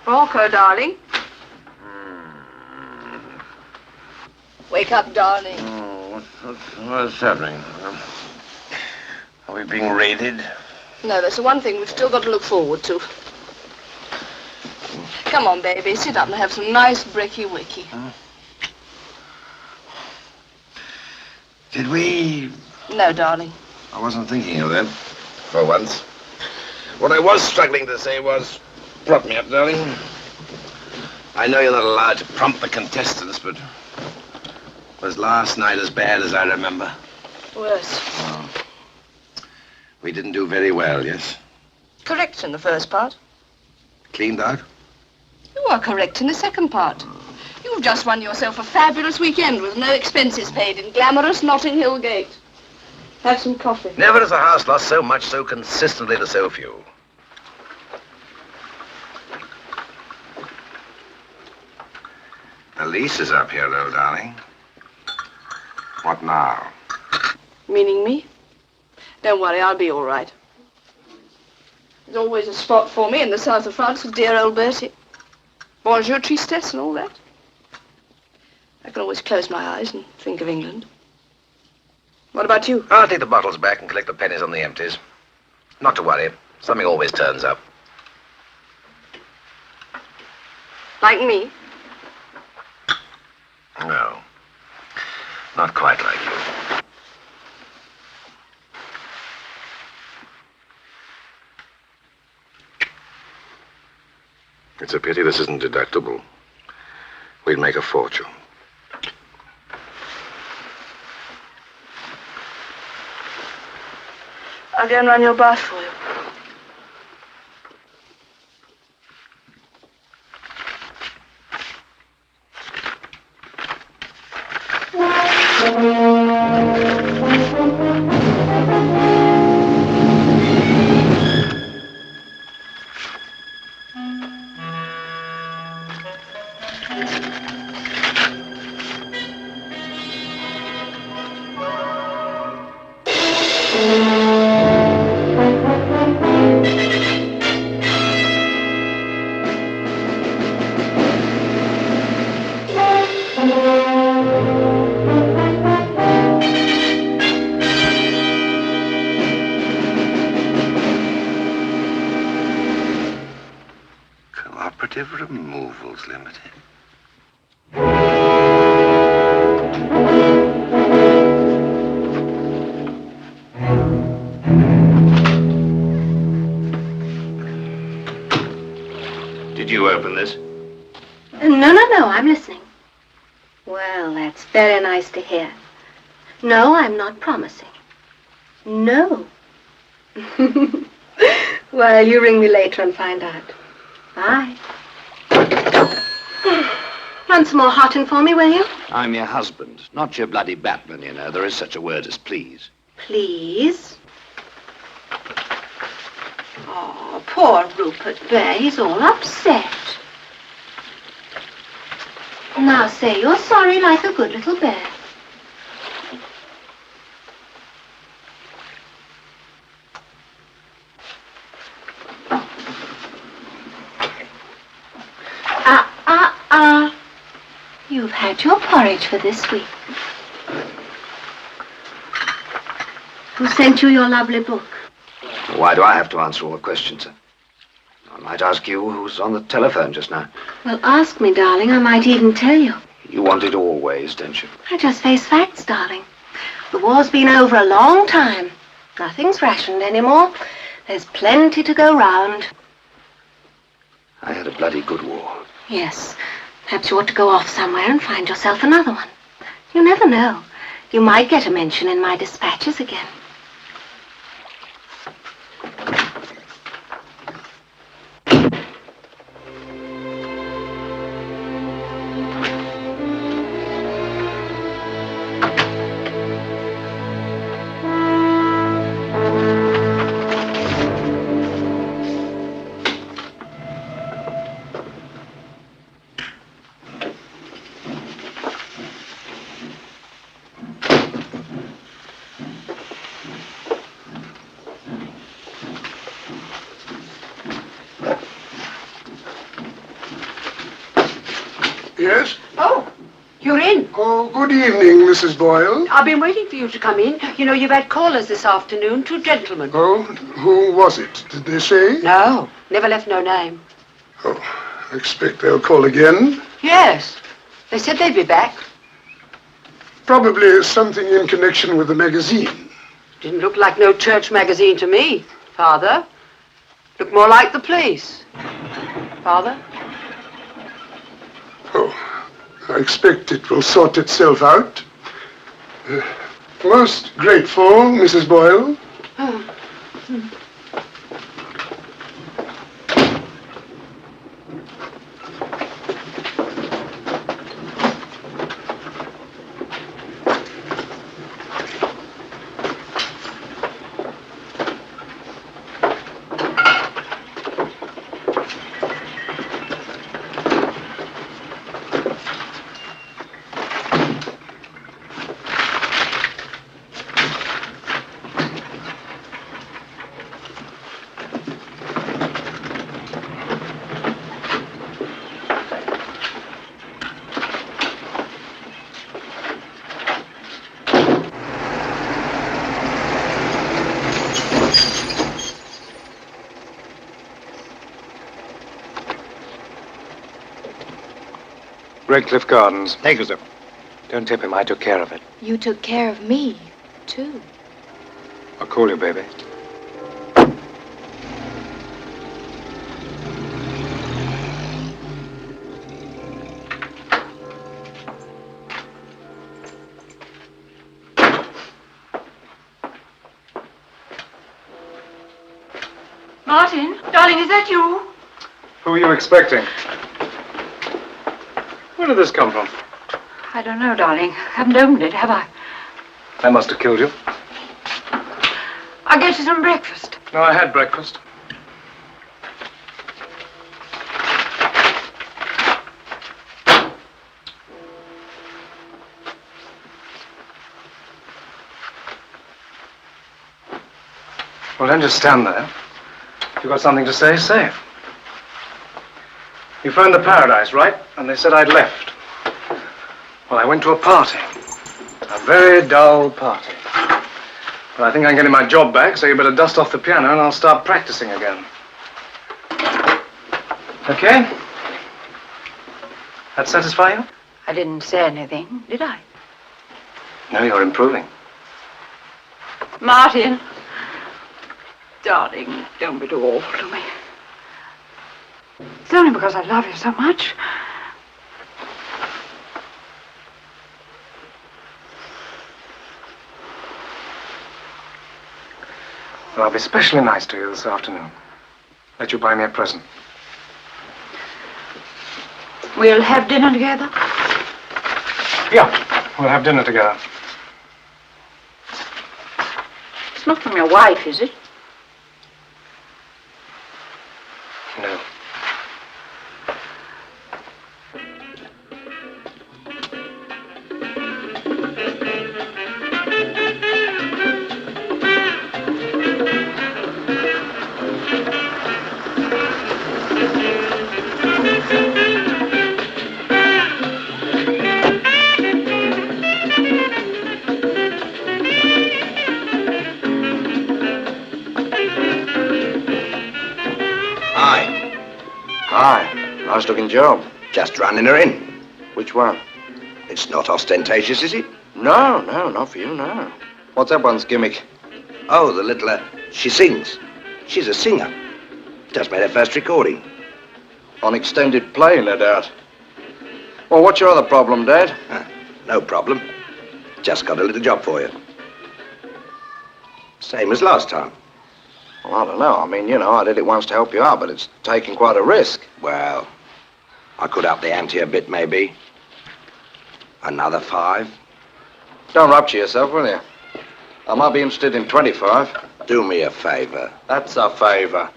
Rocco, darling. Wake up, darling. Oh, what's happening? Are we being raided? No, that's the one thing we've still got to look forward to. Come on, baby. Sit up and have some nice brekkie-wiki. Huh? Did we... No, darling. I wasn't thinking of that, for once. What I was struggling to say was, prop me up, darling. I know you're not allowed to prompt the contestants, but was last night as bad as I remember? Worse. Oh. We didn't do very well, yes? Correct in the first part. Cleaned out? You are correct in the second part. You've just won yourself a fabulous weekend with no expenses paid in glamorous Notting Hill Gate. Have some coffee. Never has a house lost so much so consistently to so few. The lease is up here, though, darling. What now? Meaning me? Don't worry, I'll be all right. There's always a spot for me in the south of France with dear old Bertie. Bonjour, tristesse and all that. I can always close my eyes and think of England. What about you? I'll take the bottles back and collect the pennies on the empties. Not to worry. Something always turns up. Like me? No. Not quite like you. It's a pity this isn't deductible. We'd make a fortune. I'll go and run your bath for you. Removals Limited. Did you open this? No, I'm listening. Well, that's very nice to hear. No, I'm not promising. No. Well, you ring me later and find out. Bye. Run some more hot in for me, will you? I'm your husband, not your bloody Batman, you know. There is such a word as please. Please? Oh, poor Rupert Bear. He's all upset. Now say you're sorry like a good little bear. You've had your porridge for this week. Who sent you your lovely book? Why do I have to answer all the questions, sir? I might ask you who's on the telephone just now. Well, ask me, darling. I might even tell you. You want it always, don't you? I just face facts, darling. The war's been over a long time. Nothing's rationed anymore. There's plenty to go round. I had a bloody good war. Yes. Perhaps you ought to go off somewhere and find yourself another one. You never know. You might get a mention in my dispatches again. Yes? Oh, you're in. Oh, good evening, Mrs. Boyle. I've been waiting for you to come in. You know, you've had callers this afternoon, 2 gentlemen. Oh, who was it? Did they say? No, never left no name. Oh, I expect they'll call again. Yes, they said they'd be back. Probably something in connection with the magazine. Didn't look like no church magazine to me, Father. Looked more like the police. Father? Oh, I expect it will sort itself out. Most grateful, Mrs. Boyle. Redcliffe Gardens. Thank you, sir. Don't tip him. I took care of it. You took care of me, too. I'll call you, baby. Martin, darling, is that you? Who are you expecting? Where did this come from? I don't know, darling. Haven't opened it, have I? I must have killed you. I'll get you some breakfast. No, I had breakfast. Well, don't just stand there. If you've got something to say, say it. You phoned the Paradise, right? And they said I'd left. Well, I went to a party. A very dull party. But I think I'm getting my job back, so you better dust off the piano and I'll start practicing again. Okay? That satisfy you? I didn't say anything, did I? No, you're improving. Martin. Darling, don't be too awful to me. It's only because I love you so much. Well, I'll be especially nice to you this afternoon. Let you buy me a present. We'll have dinner together? Yeah, we'll have dinner together. It's not from your wife, is it? No. Nice looking job. Just running her in. Which one? It's not ostentatious, is it? No, not for you, no. What's that one's gimmick? Oh, the little, she sings. She's a singer. Just made her first recording. On extended play, no doubt. Well, what's your other problem, Dad? No problem. Just got a little job for you. Same as last time. Well, I don't know. I mean, you know, I did it once to help you out, but it's taking quite a risk. Well, I could up the ante a bit, maybe. Another 5. Don't rupture yourself, will you? I might be interested in 25. Do me a favor. That's a favor.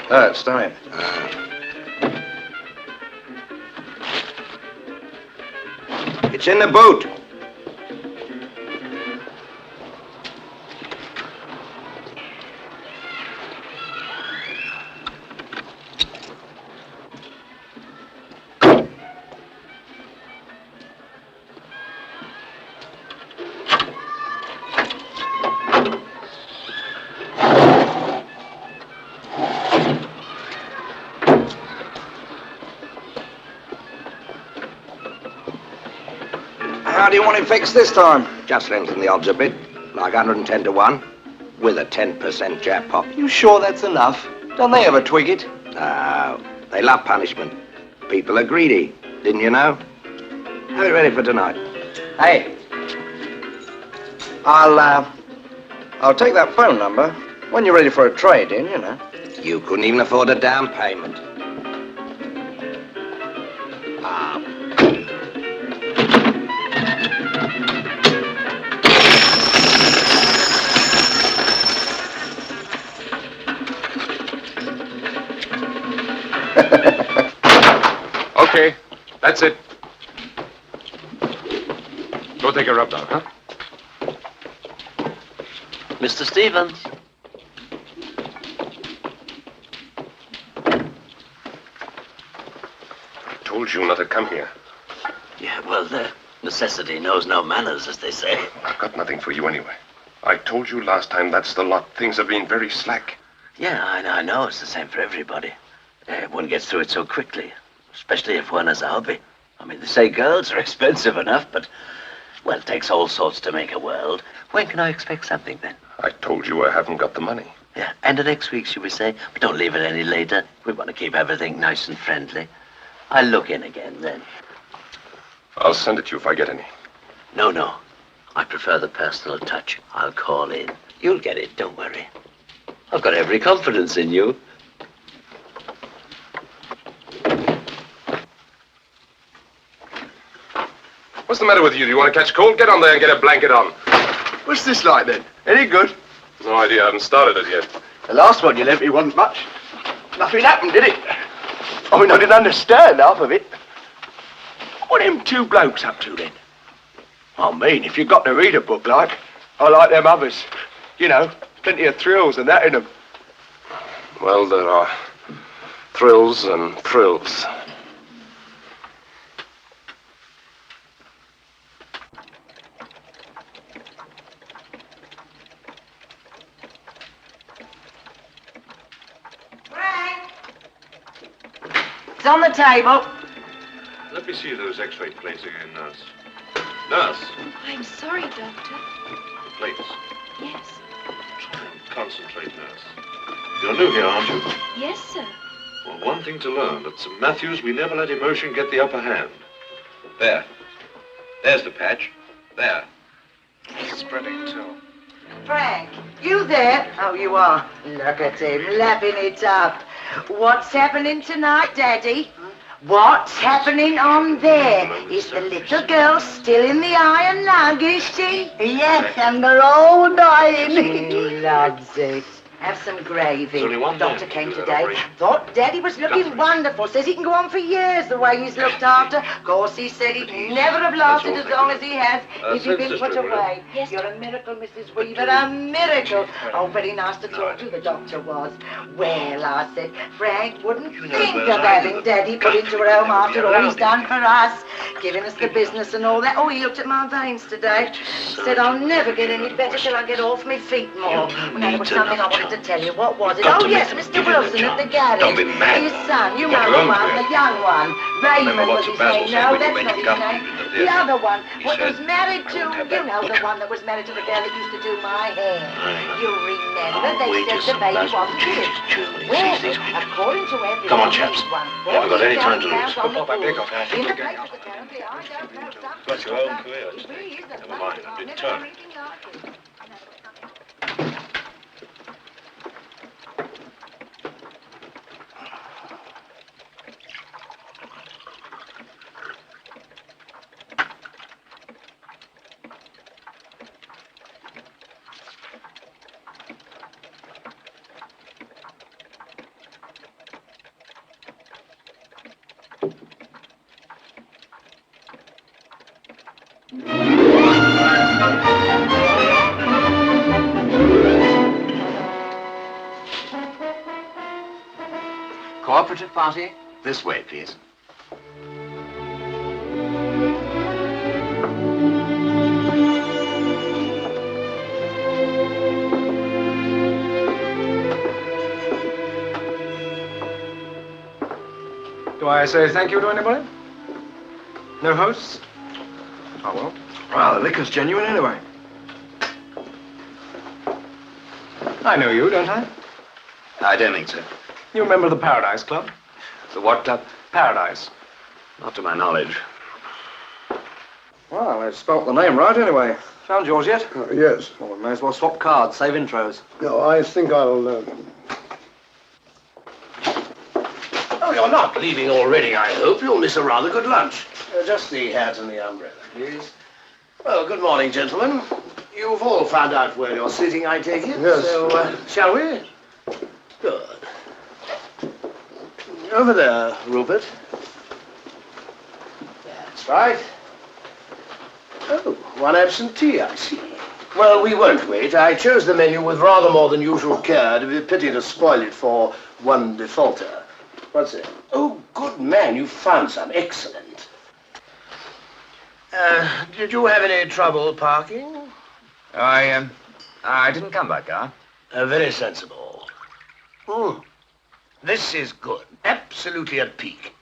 Hurts, don't it? It's in the boot. How do you want it fixed this time? Just lengthen the odds a bit, like 110 to 1, with a 10% jackpot. You sure that's enough? Don't they ever twig it? No, they love punishment. People are greedy, didn't you know? Have it ready for tonight. Hey, I'll take that phone number when you're ready for a trade-in, you know. You couldn't even afford a down payment. Ah. Okay, that's it. Go take a rub down, huh? Mr. Stevens. I told you not to come here. Yeah, well, necessity knows no manners, as they say. I've got nothing for you anyway. I told you last time that's the lot. Things have been very slack. Yeah, I know it's the same for everybody. One gets through it so quickly, especially if one has a hobby. I mean, they say girls are expensive enough, but, well, it takes all sorts to make a world. When can I expect something, then? I told you I haven't got the money. Yeah, end of next week, should we say? But don't leave it any later. We want to keep everything nice and friendly. I'll look in again, then. I'll send it to you if I get any. No. I prefer the personal touch. I'll call in. You'll get it, don't worry. I've got every confidence in you. What's the matter with you? Do you want to catch cold? Get on there and get a blanket on. What's this like, then? Any good? No idea. I haven't started it yet. The last one you lent me wasn't much. Nothing happened, did it? I mean, I didn't understand half of it. What are them two blokes up to, then? I mean, if you've got to read a book like, I like them others. You know, plenty of thrills and that in them. Well, there are thrills and thrills. It's on the table. Let me see those x-ray plates again, nurse. Nurse, I'm sorry, Doctor. the plates. Yes. Try and concentrate, nurse. You're new here, aren't you? Yes, sir. Well, one thing to learn. At St. Matthew's, we never let emotion get the upper hand. There. There's the patch. There. Spreading too. Frank, you there? Oh, you are. Look at him, lapping it up. What's happening tonight, Daddy? What's happening on there? Is the little girl still in the iron lung, is she? Yes, and they're all dying. He loves it. Have some gravy. There's only one Doctor man came to do that today. operation. Thought Daddy was looking wonderful. Says he can go on for years the way he's looked after. Of course, he said he'd never have lasted as long as he has if he'd been put away. Yes, You're a miracle, Mrs. Weaver, a miracle. Oh, very nice to talk to, the doctor was. Well, I said, Frank wouldn't think of having Daddy put into her home after all he's done for us, giving us the business and all that. Oh, he looked at my veins today. Said I'll never get any better till I get off my feet more. Well, there was something I wanted to tell you. What was it? Oh, yes, Mr. Wilson at the garage. Don't be mad. His son, you know the one, the young one. Raymond was his name. No, that's not his name. The other one, what was married to, you know, the one that was married to the girl that used to do my hair. You remember, they said the baby wasn't his. Well, according to everyone, Come on, chaps. Haven't got any time to lose. In the papers, Got apparently, I don't know. your own career at stake. Never mind, I'm determined. Cooperative party? This way, please. Do I say thank you to anybody? No hosts? Oh, well. Well, the liquor's genuine anyway. I know you, don't I? I don't think so. You remember the Paradise Club? The what club? Paradise. Not to my knowledge. Well, I spelt the name right anyway. Found yours yet? Yes. Well, we may as well swap cards, save intros. No, I think I'll... Oh, you're not leaving already, I hope. You'll miss a rather good lunch. Just the hat and the umbrella, please. Well, good morning, gentlemen. You've all found out where you're sitting, I take it? Yes. So, shall we? Good. Over there, Rupert. That's right. Oh, one absentee, I see. Well, we won't wait. I chose the menu with rather more than usual care. It'd be a pity to spoil it for one defaulter. What's it? Oh, good man, you found some. Excellent. Did you have any trouble parking? I didn't come by car. Very sensible. This is good. Absolutely at peak.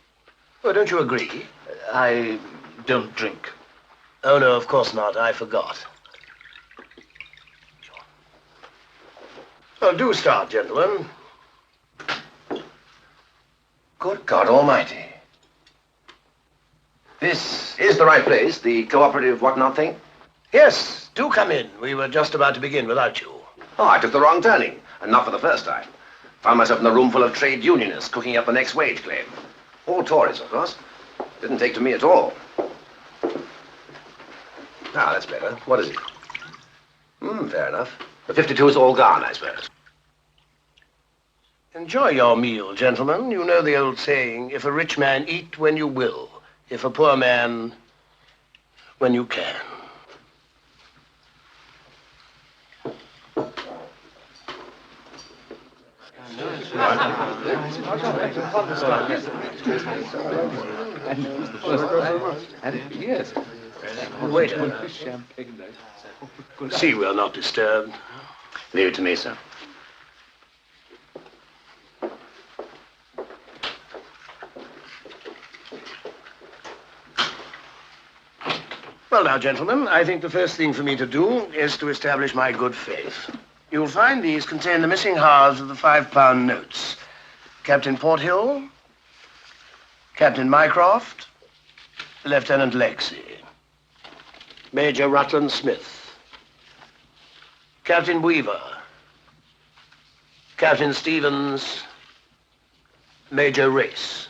Oh, don't you agree? I don't drink. Oh, no, of course not. I forgot. Well, do start, gentlemen. Good God Almighty. This is the right place, the cooperative whatnot thing? Yes, do come in. We were just about to begin without you. Oh, I took the wrong turning, and not for the first time. Found myself in a room full of trade unionists cooking up the next wage claim. All Tories, of course. Didn't take to me at all. Ah, that's better. What is it? Fair enough. The 52's all gone, I suppose. Enjoy your meal, gentlemen. You know the old saying, if a rich man eat when you will, if a poor man, when you can. Yes. Waiter. See, we are not disturbed. Leave it to me, sir. Well, now, gentlemen, I think the first thing for me to do is to establish my good faith. You'll find these contain the missing halves of the £5 notes. Captain Porthill, Captain Mycroft, Lieutenant Lexie, Major Rutland Smith, Captain Weaver, Captain Stevens, Major Race.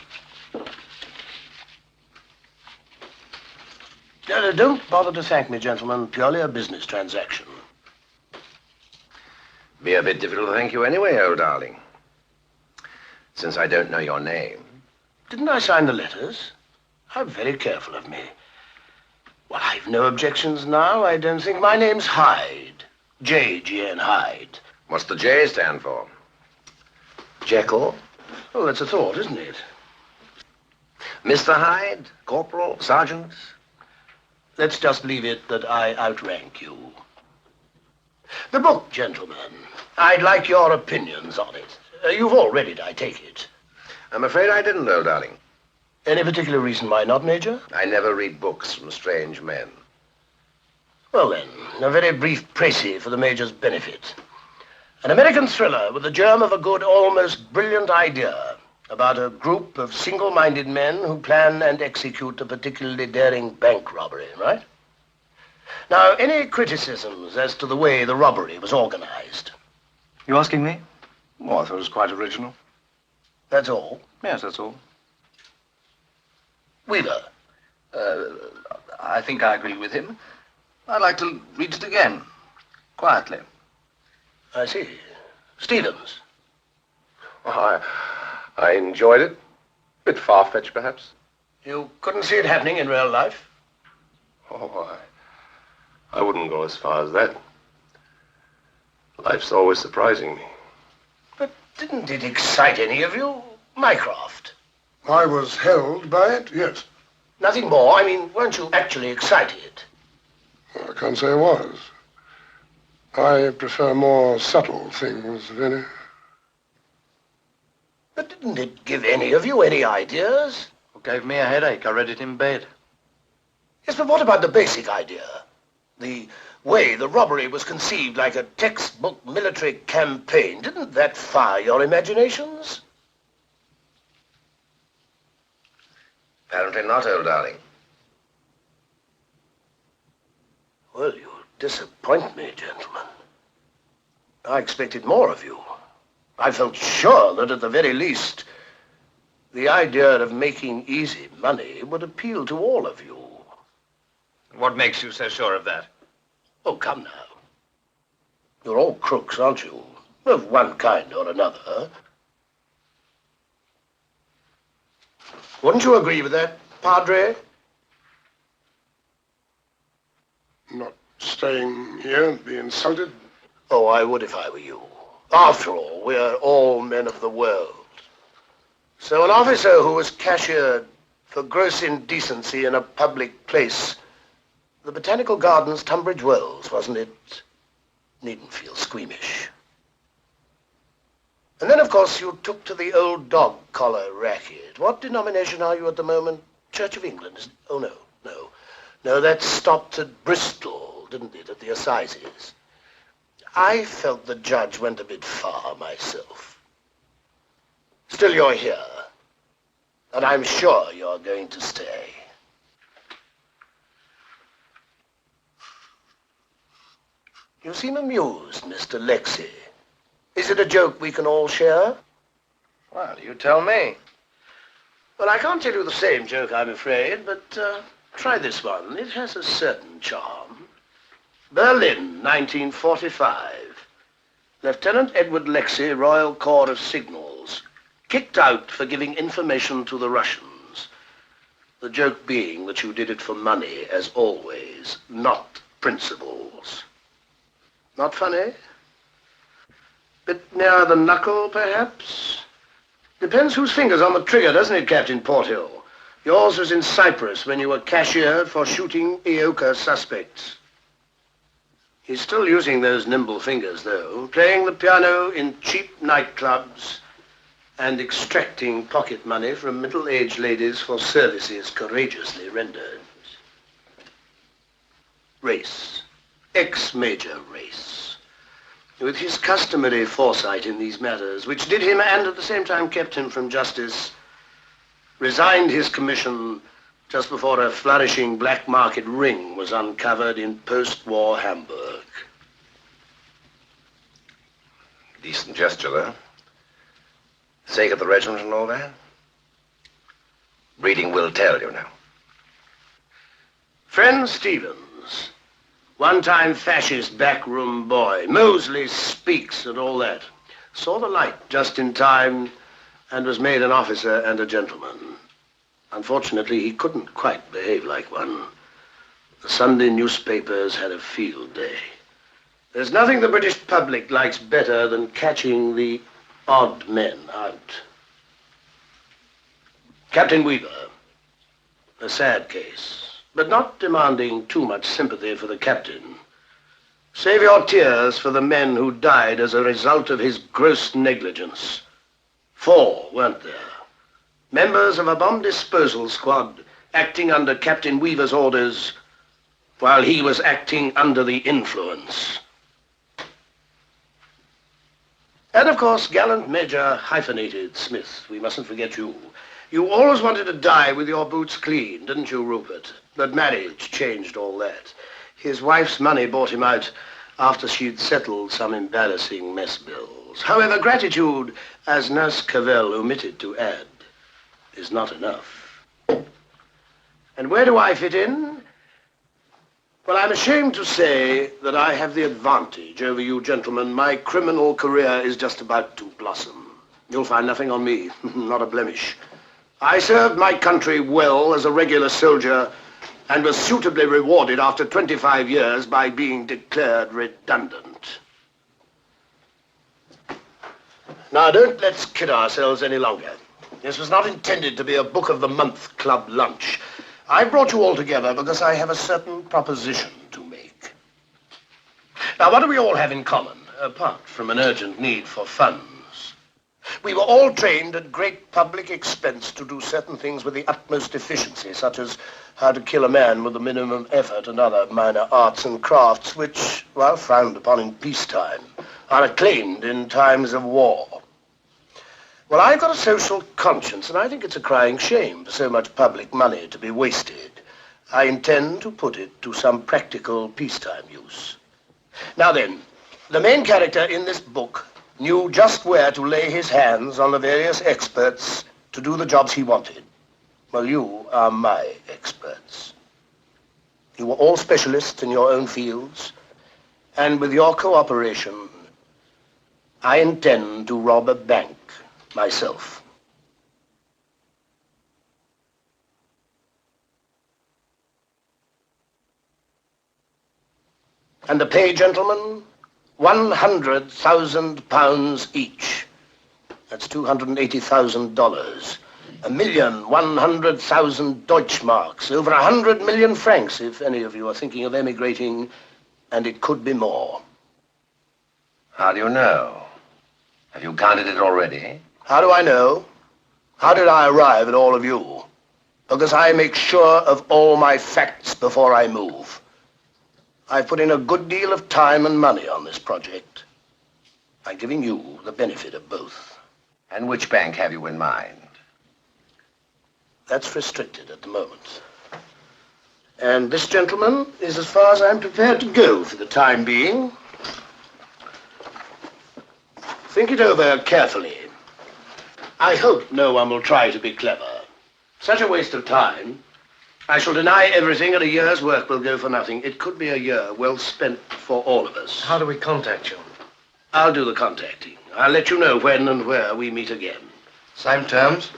No, don't bother to thank me, gentlemen. Purely a business transaction. Be a bit difficult to thank you anyway, old darling. Since I don't know your name. Didn't I sign the letters? How very careful of me. Well, I've no objections now. I don't think my name's Hyde. J.G.N. Hyde. What's the J stand for? Jekyll? Oh, that's a thought, isn't it? Mr. Hyde? Corporal? Sergeant? Let's just leave it that I outrank you. The book, gentlemen. I'd like your opinions on it. You've all read it, I take it. I'm afraid I didn't, old darling. Any particular reason why not, Major? I never read books from strange men. Well, then, a very brief précis for the Major's benefit. An American thriller with the germ of a good, almost brilliant idea about a group of single-minded men who plan and execute a particularly daring bank robbery, right? Now, any criticisms as to the way the robbery was organized? You asking me? Oh, I thought it was quite original. That's all? Yes, that's all. Weaver? I think I agree with him. I'd like to read it again, quietly. I see. Stevens? I enjoyed it. A bit far-fetched, perhaps. You couldn't see it happening in real life? Oh, I wouldn't go as far as that. Life's always surprising me. But didn't it excite any of you? Mycroft? I was held by it, yes. Nothing more? I mean, weren't you actually excited? I can't say I was. I prefer more subtle things, Vinny. But didn't it give any of you any ideas? It gave me a headache. I read it in bed. Yes, but what about the basic idea? The way the robbery was conceived like a textbook military campaign. Didn't that fire your imaginations? Apparently not, old darling. Well, you disappoint me, gentlemen. I expected more of you. I felt sure that at the very least, the idea of making easy money would appeal to all of you. What makes you so sure of that? Oh, come now. You're all crooks, aren't you? Of one kind or another. Wouldn't you agree with that, Padre? Not staying here and be insulted? Oh, I would if I were you. After all, we're all men of the world. So an officer who was cashiered for gross indecency in a public place, the Botanical Gardens, Tunbridge Wells, wasn't it? Needn't feel squeamish. And then, of course, you took to the old dog collar racket. What denomination are you at the moment? Church of England, isn't it? Oh, no, no. No, that stopped at Bristol, didn't it, at the Assizes? I felt the judge went a bit far myself. Still, you're here, and I'm sure you're going to stay. You seem amused, Mr. Lexi. Is it a joke we can all share? Well, you tell me. Well, I can't tell you the same joke, I'm afraid, but try this one. It has a certain charm. Berlin, 1945. Lieutenant Edward Lexi, Royal Corps of Signals, kicked out for giving information to the Russians. The joke being that you did it for money, as always, not principles. Not funny? Bit nearer the knuckle, perhaps? Depends whose finger's on the trigger, doesn't it, Captain Porthill? Yours was in Cyprus when you were cashiered for shooting Ioka suspects. He's still using those nimble fingers, though, playing the piano in cheap nightclubs and extracting pocket money from middle-aged ladies for services courageously rendered. Race. Ex-Major Race. With his customary foresight in these matters, which did him and at the same time kept him from justice, resigned his commission just before a flourishing black market ring was uncovered in post-war Hamburg. Decent gesture, though. Sake of the regiment and all that. Reading will tell, you know. Friend Stevens, one-time fascist backroom boy, Mosley speaks and all that, saw the light just in time and was made an officer and a gentleman. Unfortunately, he couldn't quite behave like one. The Sunday newspapers had a field day. There's nothing the British public likes better than catching the odd men out. Captain Weaver, a sad case, but not demanding too much sympathy for the captain. Save your tears for the men who died as a result of his gross negligence. 4, weren't there? Members of a bomb disposal squad acting under Captain Weaver's orders while he was acting under the influence. And of course, gallant Major Hyphenated Smith, we mustn't forget you. You always wanted to die with your boots clean, didn't you, Rupert? But marriage changed all that. His wife's money bought him out after she'd settled some embarrassing mess bills. However, gratitude, as Nurse Cavell omitted to add, is not enough. And where do I fit in? Well, I'm ashamed to say that I have the advantage over you gentlemen. My criminal career is just about to blossom. You'll find nothing on me, not a blemish. I served my country well as a regular soldier and was suitably rewarded after 25 years by being declared redundant. Now, don't let's kid ourselves any longer. This was not intended to be a Book of the Month club lunch. I brought you all together because I have a certain proposition to make. Now, what do we all have in common, apart from an urgent need for funds? We were all trained at great public expense to do certain things with the utmost efficiency, such as how to kill a man with the minimum effort and other minor arts and crafts which, while frowned upon in peacetime, are acclaimed in times of war. Well, I've got a social conscience, and I think it's a crying shame for so much public money to be wasted. I intend to put it to some practical peacetime use. Now then, the main character in this book knew just where to lay his hands on the various experts to do the jobs he wanted. Well, you are my experts. You were all specialists in your own fields, and with your cooperation, I intend to rob a bank myself. And the pay, gentlemen, £100,000 each. That's $280,000. 1,100,000 Deutschmarks, over 100 million francs, if any of you are thinking of emigrating, and it could be more. How do you know? Have you counted it already? How do I know? How did I arrive at all of you? Because I make sure of all my facts before I move. I've put in a good deal of time and money on this project. I'm giving you the benefit of both. And which bank have you in mind? That's restricted at the moment. And this, gentleman, is as far as I'm prepared to go for the time being. Think it over carefully. I hope no one will try to be clever. Such a waste of time. I shall deny everything, and a year's work will go for nothing. It could be a year well spent for all of us. How do we contact you? I'll do the contacting. I'll let you know when and where we meet again. Same terms?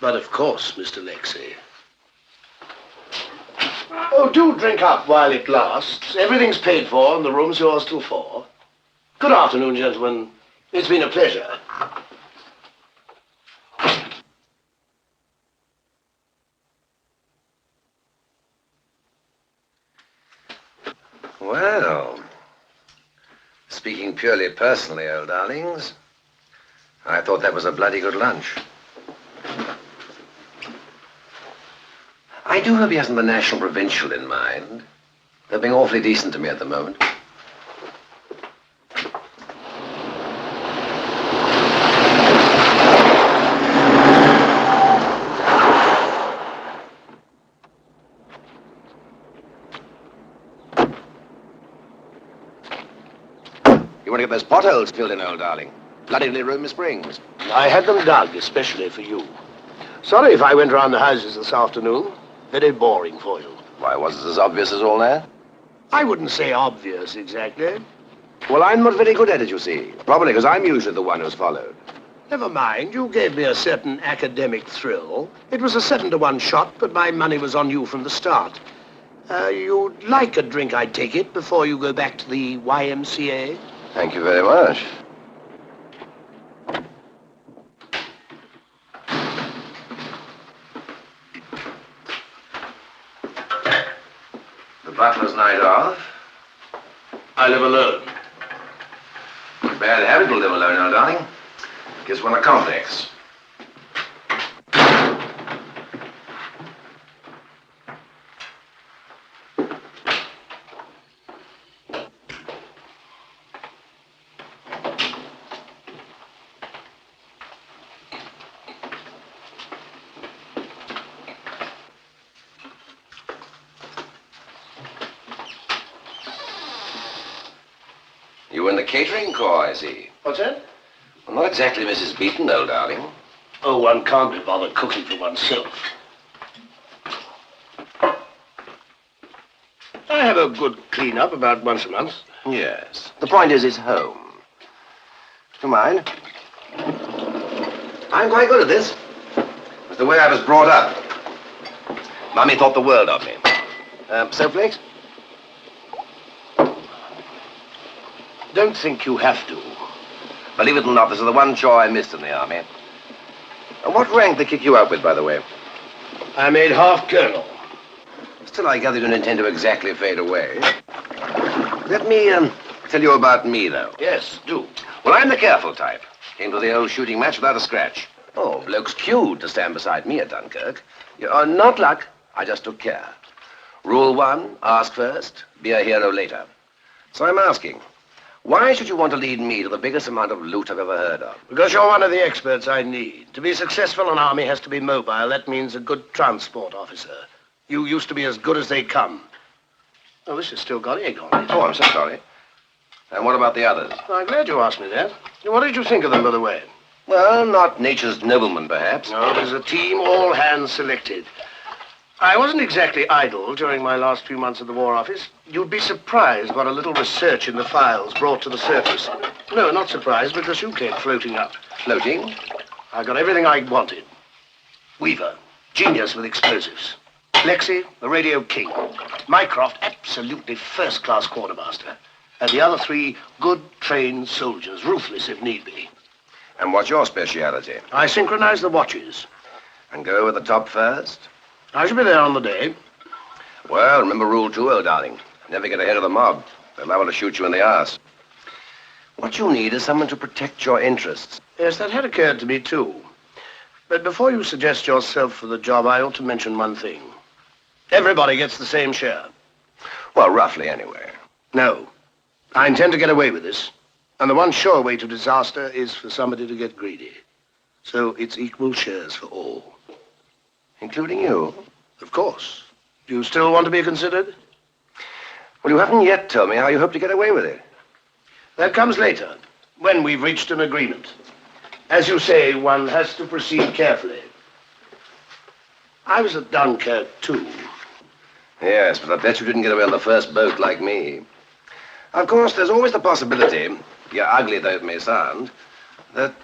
But of course, Mr. Lexie. Oh, do drink up while it lasts. Everything's paid for, and the room's yours till 4. Good afternoon, gentlemen. It's been a pleasure. Well, speaking purely personally, old darlings, I thought that was a bloody good lunch. I do hope he hasn't the National Provincial in mind. They're being awfully decent to me at the moment. You want to get those potholes filled in, old darling? Bloody nearly ruined my springs. I had them dug especially for you. Sorry if I went round the houses this afternoon. Very boring for you. Why, was it as obvious as all that? I wouldn't say obvious, exactly. Well, I'm not very good at it, you see. Probably because I'm usually the one who's followed. Never mind. You gave me a certain academic thrill. It was a 7-to-1 shot, but my money was on you from the start. You'd like a drink, I take it, before you go back to the YMCA? Thank you very much. The butler's night off. I live alone. Bad habit to live alone, old darling. Gives one a complex. You in the catering corps, I see. What's that? Well, not exactly Mrs. Beaton, old darling. Oh, one can't be bothered cooking for oneself. I have a good clean-up about once a month. Yes. The point is, it's home. Do you mind? I'm quite good at this. It's the way I was brought up. Mummy thought the world of me. Soapflakes? Don't think you have to. Believe it or not, this is the one chore I missed in the army. And what rank they kick you out with, by the way? I made half colonel. Still, I gather you don't intend to exactly fade away. Let me tell you about me, though. Yes, do. Well, I'm the careful type. Came to the old shooting match without a scratch. Oh, bloke's cued to stand beside me at Dunkirk. You're not luck. I just took care. Rule 1, ask first, be a hero later. So I'm asking, why should you want to lead me to the biggest amount of loot I've ever heard of? Because you're one of the experts I need. To be successful, an army has to be mobile. That means a good transport officer. You used to be as good as they come. Oh, this has still got egg on it. Oh, I'm so sorry. And what about the others? Well, I'm glad you asked me that. What did you think of them, by the way? Well, not nature's noblemen, perhaps. No, there's a team, all hands selected. I wasn't exactly idle during my last few months at the War Office. You'd be surprised what a little research in the files brought to the surface. No, not surprised, because you came floating up. Floating? I got everything I wanted. Weaver, genius with explosives. Lexi, the radio king. Mycroft, absolutely first-class quartermaster. And the other 3, good, trained soldiers, ruthless if need be. And what's your speciality? I synchronize the watches. And go with the top first? I shall be there on the day. Well, remember rule 2, old darling. Never get ahead of the mob. They're liable to shoot you in the arse. What you need is someone to protect your interests. Yes, that had occurred to me, too. But before you suggest yourself for the job, I ought to mention one thing. Everybody gets the same share. Well, roughly, anyway. No. I intend to get away with this. And the one sure way to disaster is for somebody to get greedy. So it's equal shares for all. Including you? Of course. Do you still want to be considered? Well, you haven't yet told me how you hope to get away with it. That comes later, when we've reached an agreement. As you say, one has to proceed carefully. I was at Dunkirk, too. Yes, but I bet you didn't get away on the first boat like me. Of course, there's always the possibility, yeah, ugly though it may sound, that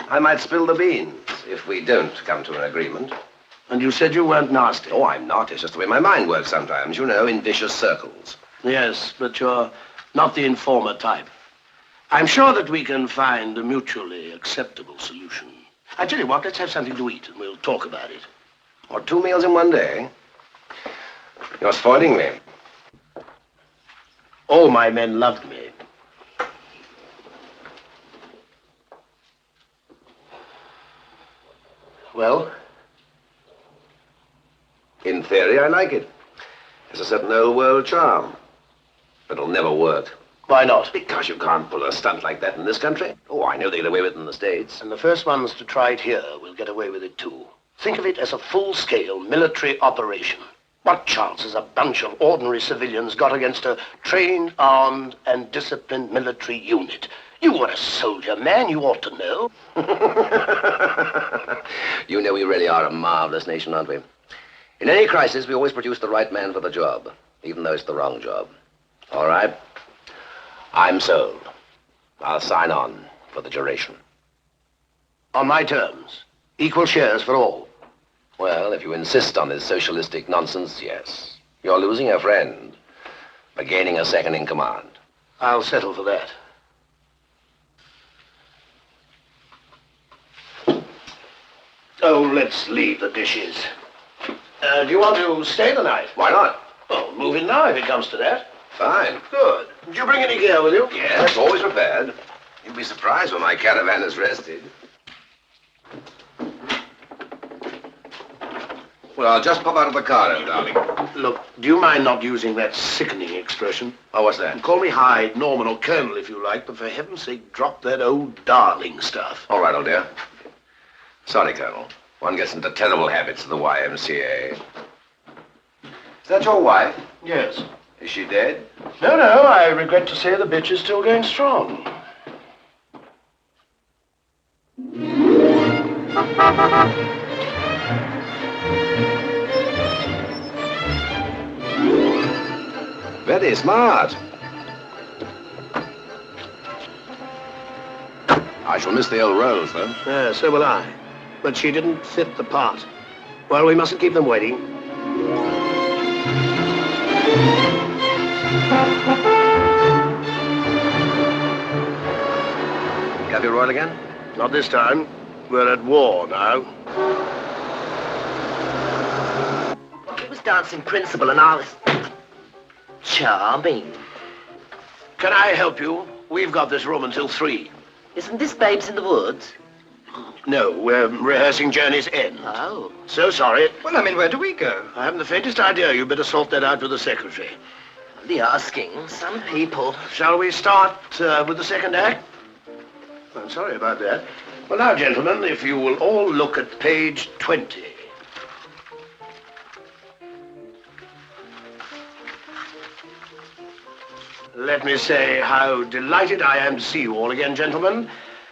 I might spill the beans if we don't come to an agreement. And you said you weren't nasty. Oh, I'm not. It's just the way my mind works sometimes, you know, in vicious circles. Yes, but you're not the informer type. I'm sure that we can find a mutually acceptable solution. I tell you what, let's have something to eat and we'll talk about it. Or 2 meals in one day? You're spoiling me. All my men loved me. Well? In theory, I like it. It's a certain old world charm. But it'll never work. Why not? Because you can't pull a stunt like that in this country. Oh, I know they get away with it in the States. And the first ones to try it here will get away with it too. Think of it as a full-scale military operation. What chance has a bunch of ordinary civilians got against a trained, armed, and disciplined military unit? You were a soldier, man. You ought to know. You know we really are a marvelous nation, aren't we? In any crisis, we always produce the right man for the job, even though it's the wrong job. All right? I'm sold. I'll sign on for the duration. On my terms. Equal shares for all. Well, if you insist on this socialistic nonsense, yes. You're losing a friend, but gaining a second in command. I'll settle for that. Oh, let's leave the dishes. Do you want to stay the night? Why not? Oh, move in now if it comes to that. Fine. Good. Did you bring any gear with you? Yes, always prepared. You'll be surprised when my caravan is rested. Well, I'll just pop out of the car then, darling. Look, do you mind not using that sickening expression? Oh, what's that? Call me Hyde, Norman, or Colonel if you like, but for heaven's sake, drop that old darling stuff. All right, old dear. Sorry, Colonel. One gets into terrible habits at the YMCA. Is that your wife? Yes. Is she dead? No, I regret to say the bitch is still going strong. Very smart. I shall miss the old rolls, though. Yeah, so will I. But she didn't fit the part. Well, we mustn't keep them waiting. Cafe Royal again? Not this time. We're at war now. It was dancing principal and I was... charming. Can I help you? We've got this room until 3. Isn't this Babes in the Woods? No, we're rehearsing Journey's End. Oh. So sorry. Well, I mean, where do we go? I haven't the faintest idea. You better sort that out with the secretary. The asking. Some people. Shall we start with the second act? I'm sorry about that. Well, now, gentlemen, if you will all look at page 20. Let me say how delighted I am to see you all again, gentlemen.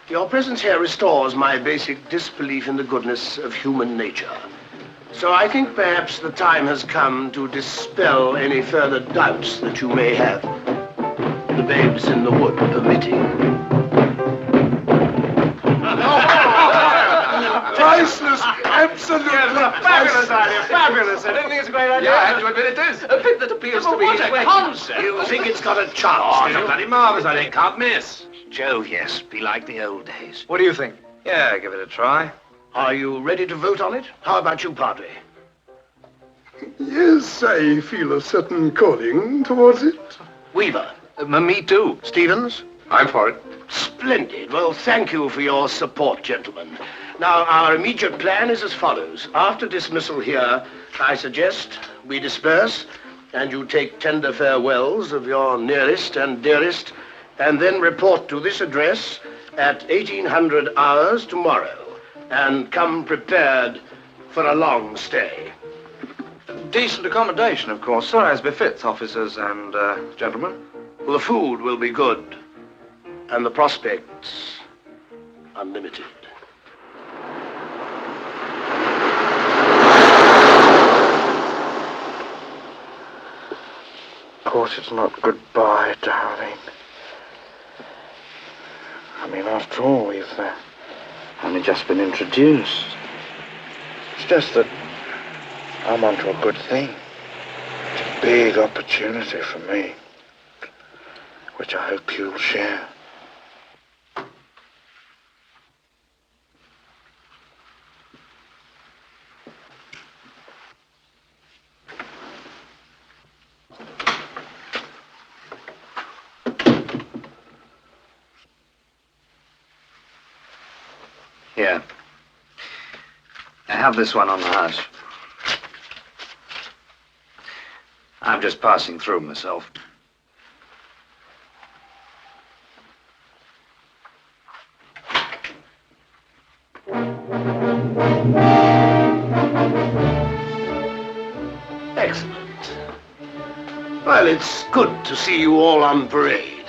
Your presence here restores my basic disbelief in the goodness of human nature. So I think perhaps the time has come to dispel any further doubts that you may have. The babes in the wood permitting. Priceless, absolutely Fabulous idea, fabulous. I don't think it's a great idea. Yeah, I have to admit it is. A bit that appeals to me. What a concept. You think it's got a chance? Oh, do it's a you? bloody marvellous idea. Can't miss. Jove, yes. Be like the old days. What do you think? Yeah, give it a try. Are you ready to vote on it? How about you, Padre? Yes, I feel a certain calling towards it. Weaver? Me too. Stevens? I'm for it. Splendid. Well, thank you for your support, gentlemen. Now, our immediate plan is as follows. After dismissal here, I suggest we disperse, and you take tender farewells of your nearest and dearest, and then report to this address at 1800 hours tomorrow, and come prepared for a long stay. Decent accommodation, of course, sir, as befits officers and gentlemen. Well, the food will be good, and the prospects unlimited. Of course, it's not goodbye, darling. I mean, after all, we've only just been introduced. It's just that I'm onto a good thing. It's a big opportunity for me, which I hope you'll share. Here. I have this one on the house. I'm just passing through myself. Excellent. Well, it's good to see you all on parade.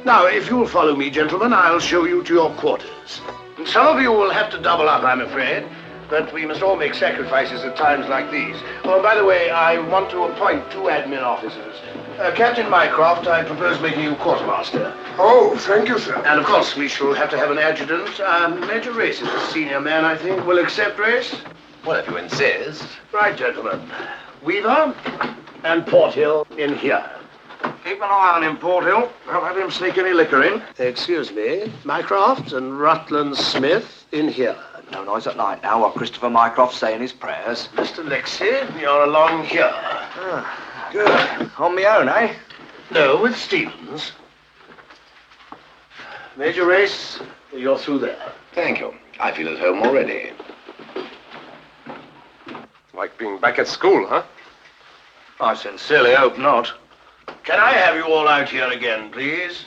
Now, if you'll follow me, gentlemen, I'll show you to your quarters. And some of you will have to double up, I'm afraid, but we must all make sacrifices at times like these. Oh, and by the way, I want to appoint 2 admin officers. Captain Mycroft, I propose making you quartermaster. Oh, thank you, sir. And of course, we shall have to have an adjutant. Major Race is the senior man, I think. Will accept Race? Well, if you insist. Right, gentlemen. Weaver and Porthill in here. Keep an eye on him, Porthill. Don't let him sneak any liquor in. Excuse me. Mycroft and Rutland Smith in here. No noise at night now while Christopher Mycroft's saying his prayers. Mr. Lexi, you're along here. Good. On my own, eh? No, with Stevens. Major Race, you're through there. Thank you. I feel at home already. Like being back at school, huh? I sincerely hope not. Can I have you all out here again, please?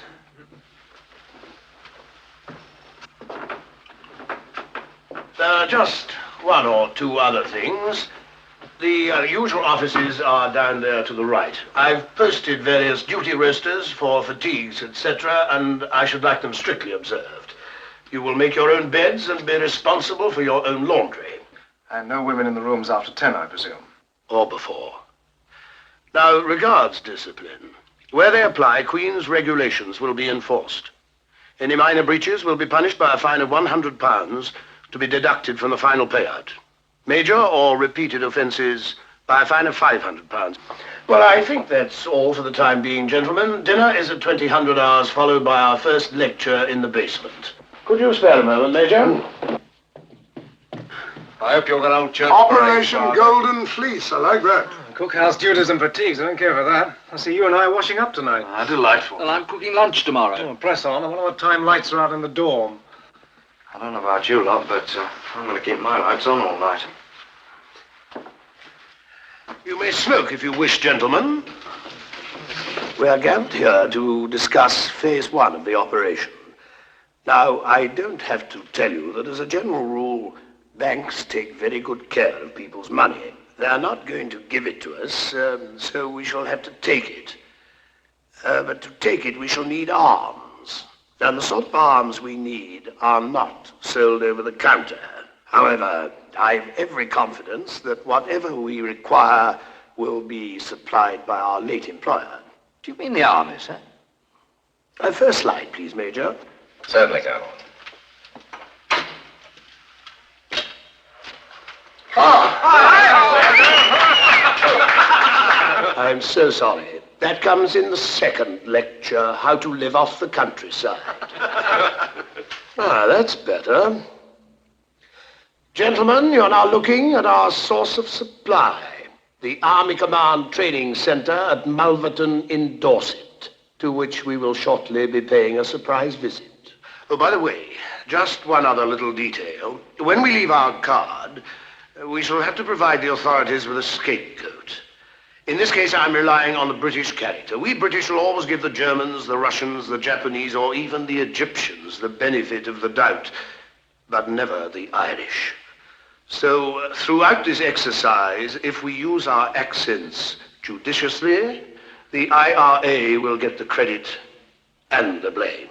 There are just 1 or 2 other things. The usual offices are down there to the right. I've posted various duty rosters for fatigues, etc., and I should like them strictly observed. You will make your own beds and be responsible for your own laundry. And no women in the rooms after 10, I presume. Or before. Now, regards discipline. Where they apply, Queen's regulations will be enforced. Any minor breaches will be punished by a fine of £100 to be deducted from the final payout. Major or repeated offences by a fine of £500. Well, I think that's all for the time being, gentlemen. Dinner is at 2000 hours, followed by our first lecture in the basement. Could you spare a moment, Major? I hope you're an old church. Operation Golden Fleece. I like that. Cookhouse duties and fatigues. I don't care for that. I see you and I washing up tonight. Delightful. Well, I'm cooking lunch tomorrow. Oh, press on. I wonder what time lights are out in the dorm. I don't know about you lot, but I'm going to keep my lights on all night. You may smoke if you wish, gentlemen. We are gathered here to discuss phase 1 of the operation. Now, I don't have to tell you that as a general rule, banks take very good care of people's money. They are not going to give it to us, so we shall have to take it. But to take it, we shall need arms. And the sort of arms we need are not sold over the counter. However, I've every confidence that whatever we require will be supplied by our late employer. Do you mean the army, sir? First slide, please, Major. Certainly, Colonel. I'm so sorry. That comes in the second lecture, How to Live Off the Countryside. That's better. Gentlemen, you're now looking at our source of supply, the Army Command Training Center at Malverton in Dorset, to which we will shortly be paying a surprise visit. Oh, by the way, just one other little detail. When we leave our card, we shall have to provide the authorities with a scapegoat. In this case, I'm relying on the British character. We British will always give the Germans, the Russians, the Japanese, or even the Egyptians the benefit of the doubt, but never the Irish. So, throughout this exercise, if we use our accents judiciously, the IRA will get the credit and the blame.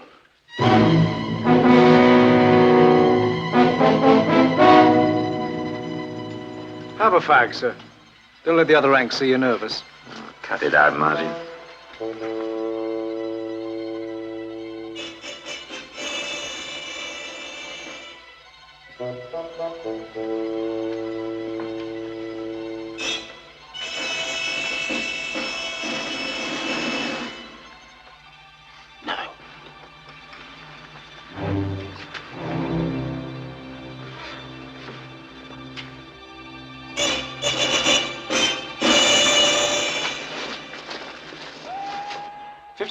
Have a fag, sir. Don't let the other ranks see you're nervous. Cut it out, Martin.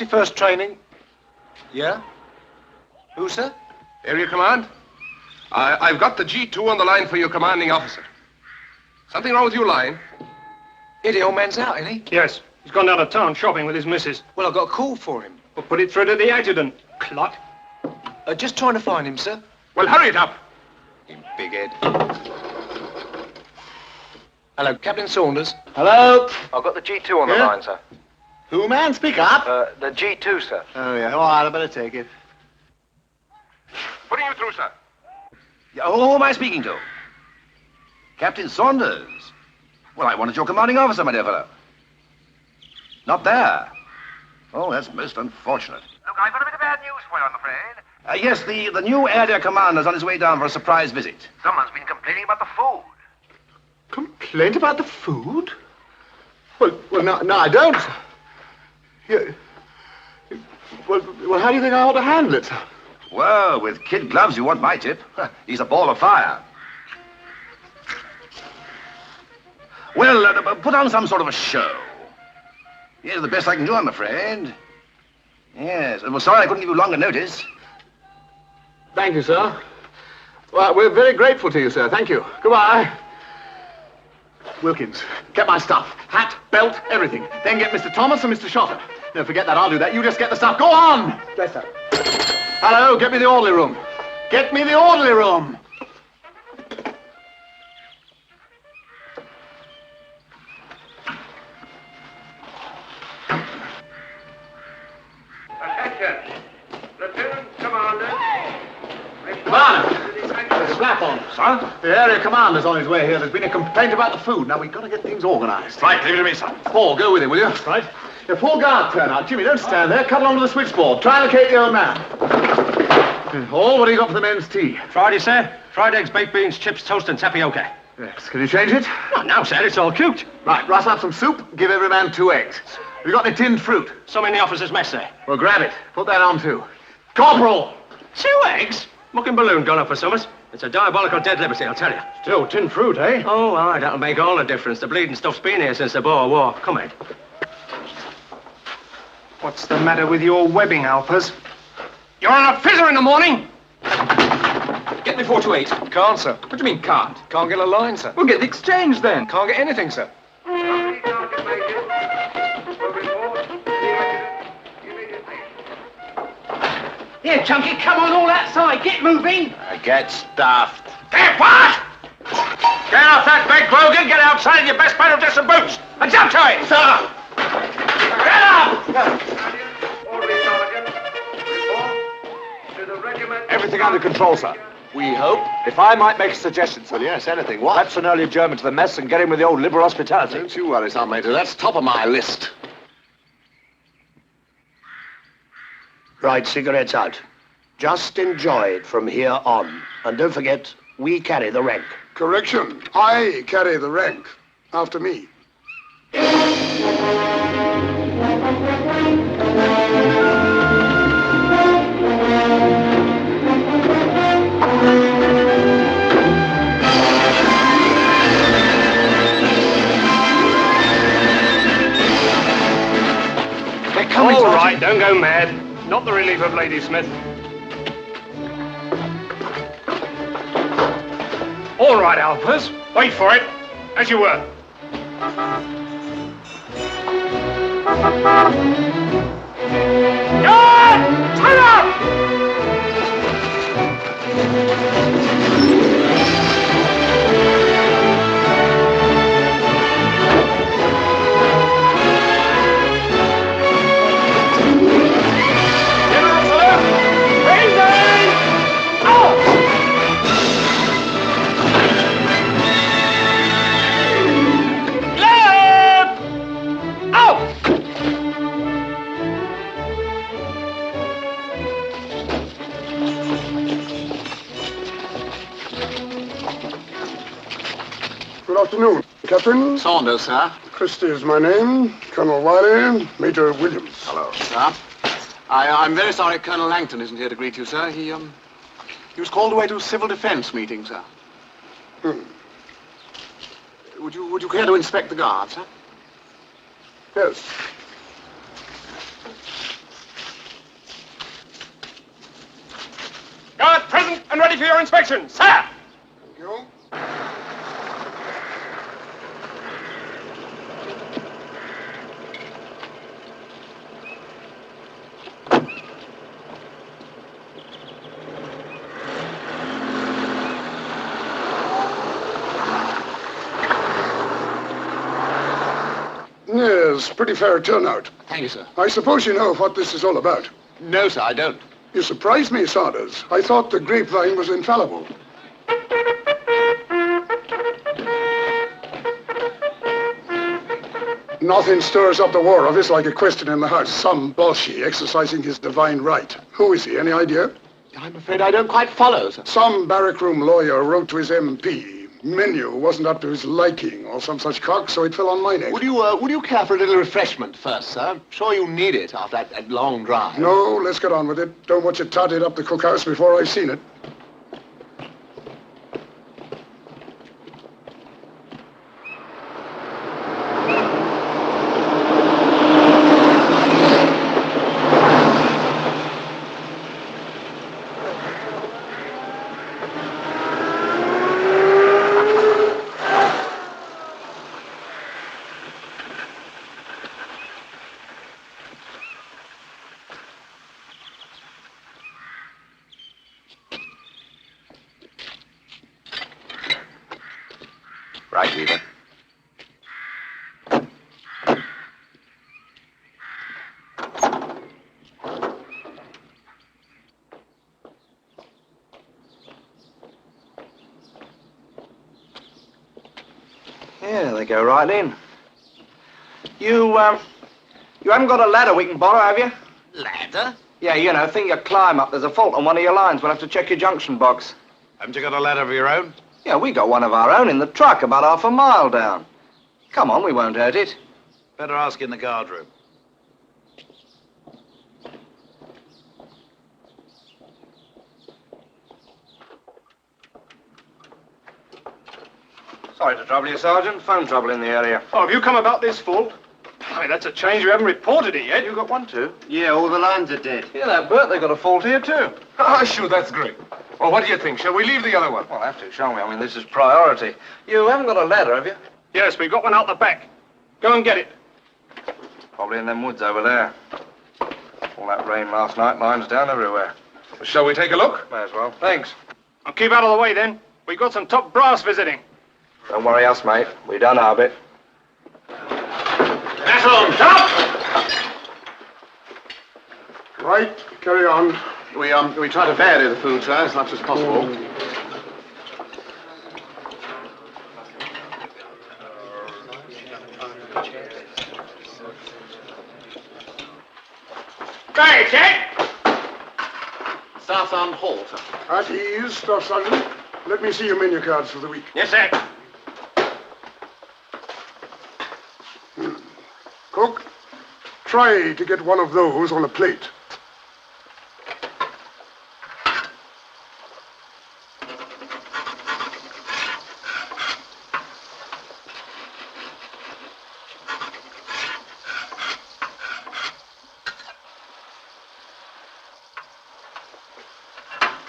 First training. Yeah? Who, sir? Area Command? I've got the G2 on the line for your commanding officer. Something wrong with your line? Yeah, the old man's out, isn't he? Yes. He's gone down to town shopping with his missus. Well, I've got a call for him. Well, put it through to the adjutant. Clot. Just trying to find him, sir. Well, hurry it up. You big head. Hello, Captain Saunders. Hello? I've got the G2 on the line, sir. Who, man? Speak up. The G2, sir. Oh, yeah. All right, I better take it. Putting you through, sir. Who am I speaking to? Captain Saunders. Well, I wanted your commanding officer, my dear fellow. Not there. Oh, that's most unfortunate. Look, I've got a bit of bad news for you, I'm afraid. Yes, the new area commander's on his way down for a surprise visit. Someone's been complaining about the food. Complaint about the food? Well, no, I don't. Yeah. Well, how do you think I ought to handle it, sir? Well, with kid gloves, you want my tip. He's a ball of fire. Well, put on some sort of a show. Yes, the best I can do, I'm afraid. Yes. Well, sorry I couldn't give you longer notice. Thank you, sir. Well, we're very grateful to you, sir. Thank you. Goodbye. Wilkins, get my stuff. Hat, belt, everything. Then get Mr. Thomas and Mr. Shotter. No, forget that. I'll do that. You just get the stuff. Go on! Yes, sir. Hello, get me the orderly room. Get me the orderly room. Attention. Lieutenant Commander. Commander! Slap on, sir. The area commander's on his way here. There's been a complaint about the food. Now, we've got to get things organized. Right, leave it to me, son. Paul, go with him, will you? Right. Yeah, Paul, guard turn out. Jimmy, don't stand there. Cut along to the switchboard. Try and locate the old man. Paul, what do you got for the men's tea? Friday, sir. Fried eggs, baked beans, chips, toast, and tapioca. Yes. Can you change it? Not now, sir. It's all cooked. Right, rustle up some soup. Give every man 2 eggs. Have you got any tinned fruit? Some in the officer's mess, sir. Well, grab it. Put that on, too. Corporal! 2 eggs? Mucking balloon gone up for summers. It's a diabolical dead liberty, I'll tell you. Still, tinned fruit, eh? Oh, aye, that'll make all the difference. The bleeding stuff's been here since the Boer War. Come in. What's the matter with your webbing, Alpers? You're on a fizzer in the morning. Get before to 8. Can't, sir. What do you mean, can't? Can't get a line, sir. We'll get the exchange then. Can't get anything, sir. Here, Chunky, come on all outside. Get moving. Get stuffed. Get what? Get off that bed, Grogan. Get outside in your best pair of dress and boots. And jump to it. Sir. Get up! Everything under control, sir. We hope. If I might make a suggestion, sir. Yes, anything. What? Perhaps an early adjournment to the mess and get in with the old liberal hospitality. Don't you worry, Sergeant Major. That's top of my list. Right, cigarettes out. Just enjoy it from here on. And don't forget, we carry the rank. Correction. I carry the rank. After me. All right, don't go mad. Not the relief of Lady Smith. All right, Alpers. Wait for it. As you were. Good! Turn up! Good afternoon, Captain. Saunders, sir. Christie is my name. Colonel Wiley, Major Williams. Hello. Sir. I'm very sorry Colonel Langton isn't here to greet you, sir. He was called away to a civil defense meeting, sir. Would you care to inspect the guard, sir? Yes. Guard present and ready for your inspection, sir! Thank you. Yes, pretty fair turnout. Thank you, sir. I suppose you know what this is all about. No, sir, I don't. You surprised me, Saunders. I thought the grapevine was infallible. Nothing stirs up the war office like a question in the House. Some Bolshie exercising his divine right. Who is he? Any idea? I'm afraid I don't quite follow, sir. Some barrack room lawyer wrote to his MP. Menu wasn't up to his liking or some such cock, so it fell on my neck. Would you care for a little refreshment first, sir? I'm sure you need it after that long drive. No, let's get on with it. Don't want you totted up the cookhouse before I've seen it. Right, Weaver. Yeah, they go right in. You haven't got a ladder we can borrow, have you? Ladder? Yeah, you know, thing you climb up. There's a fault on one of your lines. We'll have to check your junction box. Haven't you got a ladder of your own? Yeah, we got one of our own in the truck about half a mile down. Come on, we won't hurt it. Better ask in the guard room. Sorry to trouble you, Sergeant. Phone trouble in the area. Oh, have you come about this fault? I mean, that's a change. You haven't reported it yet. You got one, too. Yeah, all the lines are dead. Yeah, that Bert, they got a fault here, too. Ah, sure, that's great. Well, what do you think? Shall we leave the other one? Well, have to, shall we? I mean, this is priority. You haven't got a ladder, have you? Yes, we've got one out the back. Go and get it. Probably in them woods over there. All that rain last night, mine's down everywhere. Shall we take a look? May as well. Thanks. I'll keep out of the way then. We've got some top brass visiting. Don't worry us, mate. We done our bit. That's on top! Right, carry on. We try to vary the food, sir, as much as possible. Hey, check! Staff on hall, sir. At ease, Staff Sergeant. Let me see your menu cards for the week. Yes, sir. Cook, try to get one of those on a plate.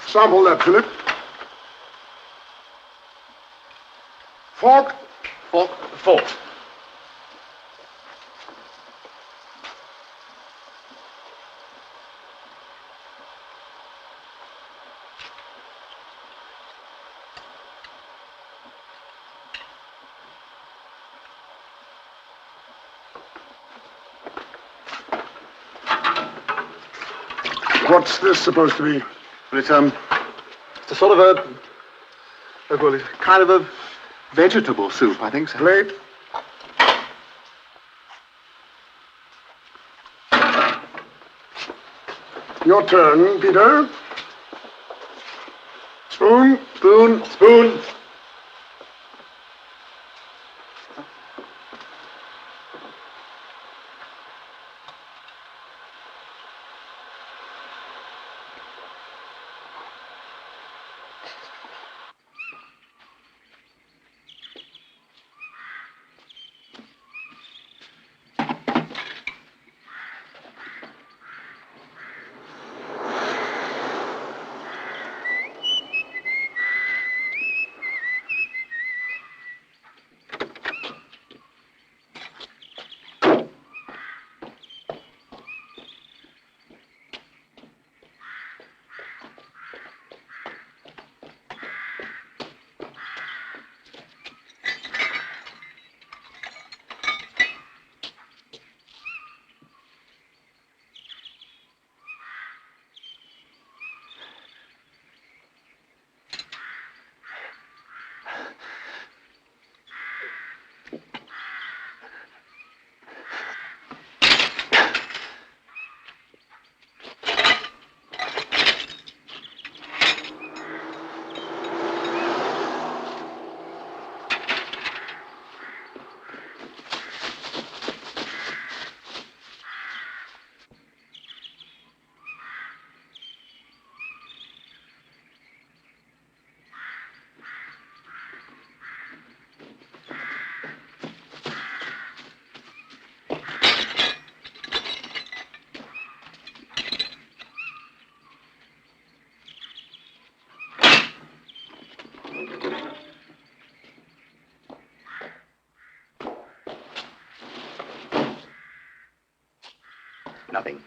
Sample that, Philip. Fork? Fork? Fork. What's this supposed to be? Well, it's a sort of well, it's kind of a vegetable soup, I think, sir. Plate? Your turn, Peter. Spoon? Spoon? Spoon. Nothing.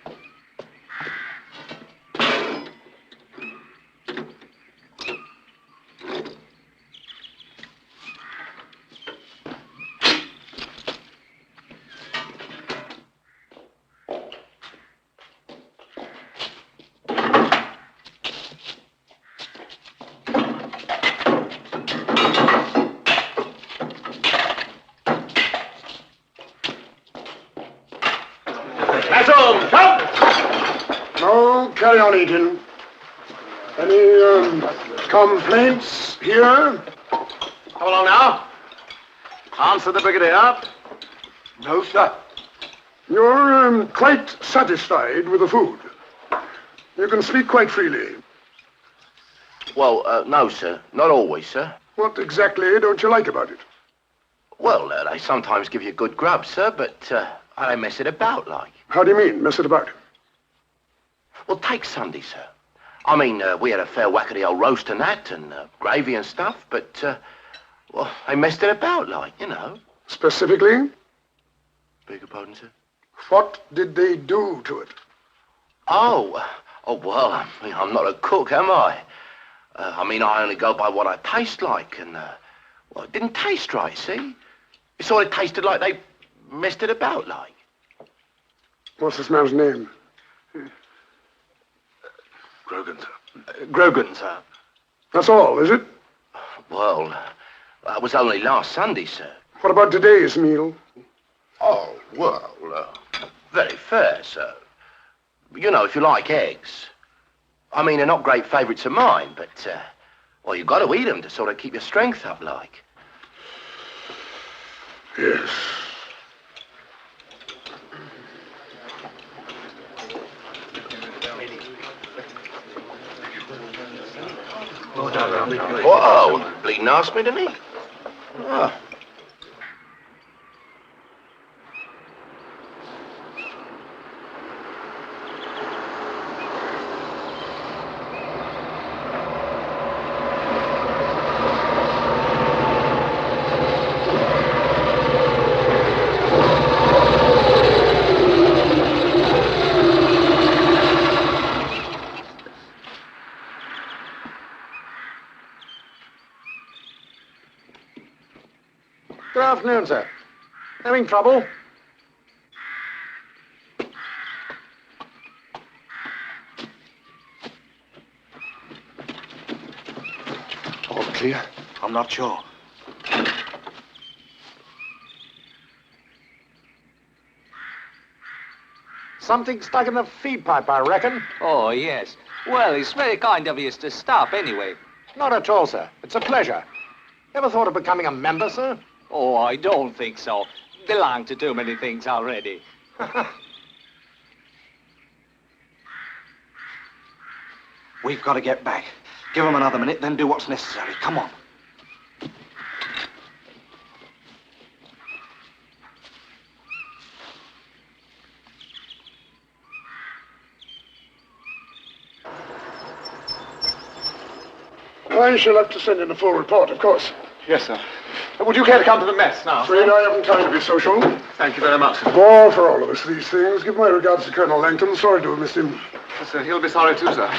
No, carry on eating. Any complaints here? Come along now. Answer the brigadier. No, sir. You're quite satisfied with the food. You can speak quite freely. Well, no, sir. Not always, sir. What exactly don't you like about it? Well, they sometimes give you good grub, sir, but they mess it about, like. How do you mean, mess it about? Well, take Sunday, sir. I mean, we had a fair whack of the old roast and that, and gravy and stuff, but, well, they messed it about, like, you know. Specifically? Beg your pardon, sir? What did they do to it? Oh, well, I mean, I'm not a cook, am I? I mean, I only go by what I taste like, and, well, it didn't taste right, see? It sort of tasted like they messed it about, like. What's this man's name? Grogan, sir. Grogan, sir. That's all, is it? Well, that was only last Sunday, sir. What about today's meal? Oh, well, very fair, sir. You know, if you like eggs. I mean, they're not great favourites of mine, but, well, you've got to eat them to sort of keep your strength up, like. Yes. Whoa, bleeding asked me, didn't he? Oh. Good afternoon, sir. Having trouble? All clear? I'm not sure. Something stuck in the feed pipe, I reckon. Oh, yes. Well, it's very kind of you to stop anyway. Not at all, sir. It's a pleasure. Ever thought of becoming a member, sir? Oh, I don't think so. Belong to too many things already. We've got to get back. Give them another minute, then do what's necessary. Come on. I shall have to send in a full report, of course. Yes, sir. Would you care to come to the mess now? Afraid I haven't time to be social. Thank you very much. War for all of us, these things. Give my regards to Colonel Langton. Sorry to have missed him. Yes, sir. He'll be sorry too, sir.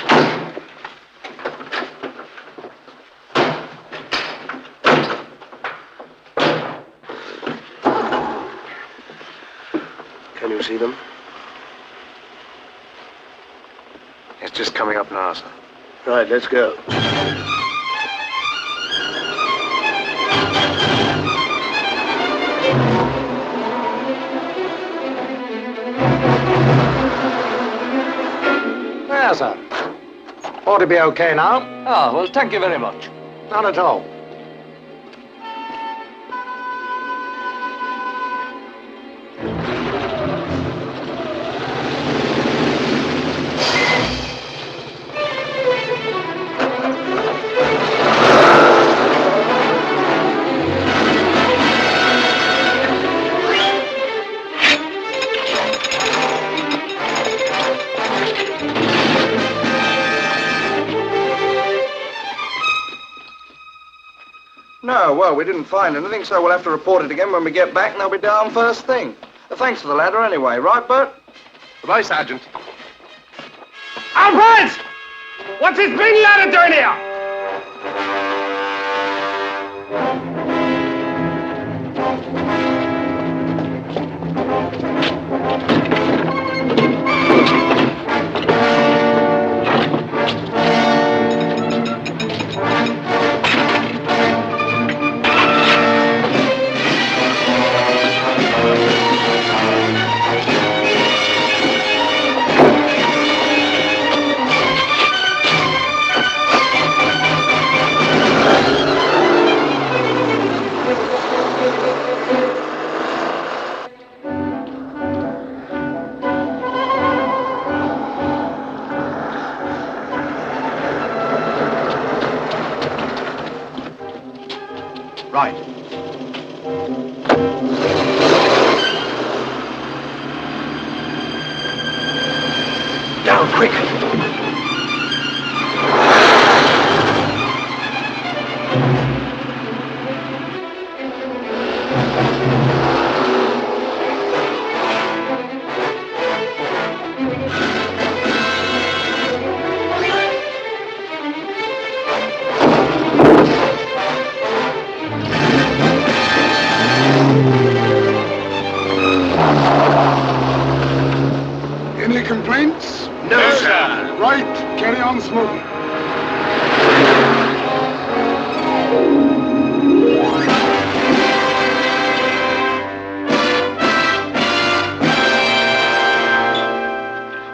Can you see them? It's just coming up now, sir. Right, let's go. There, sir. Ought to be okay now. Oh, well, thank you very much. Not at all. No, well, we didn't find anything, so we'll have to report it again when we get back, and they'll be down first thing. Thanks for the ladder anyway, right, Bert? Goodbye, Sergeant. Alfred! What's this big ladder doing here? Right. Down, quick. Any complaints? No, sir. Right, carry on smoking.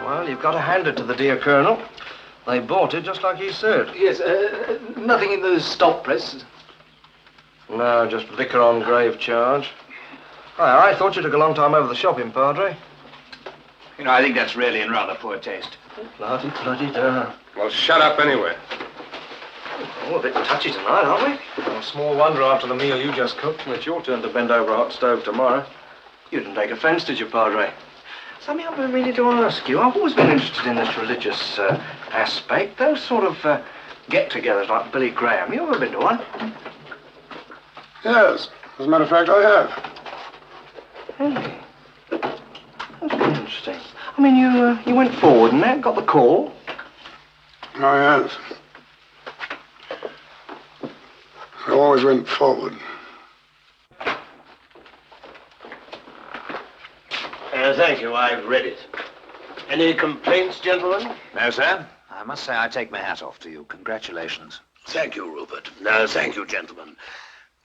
Well, you've got to hand it to the dear Colonel. They bought it just like he said. Yes, nothing in the stop press. No, just liquor on grave charge. I thought you took a long time over the shopping, Padre. You know, I think that's really in rather poor taste. Bloody-da. Well, shut up anyway. Oh, a bit touchy tonight, aren't we? Well, small wonder after the meal you just cooked. It's your turn to bend over a hot stove tomorrow. You didn't take offense, did you, Padre? Something I've been meaning to ask you. I've always been interested in this religious aspect. Those sort of get-togethers like Billy Graham. You ever been to one? Yes, as a matter of fact, I have. Hey. That's been interesting. I mean, you went forward and that, got the call. I have. I always went forward. Thank you, I've read it. Any complaints, gentlemen? No, sir. I must say I take my hat off to you. Congratulations. Thank you, Rupert. No, thank you, gentlemen.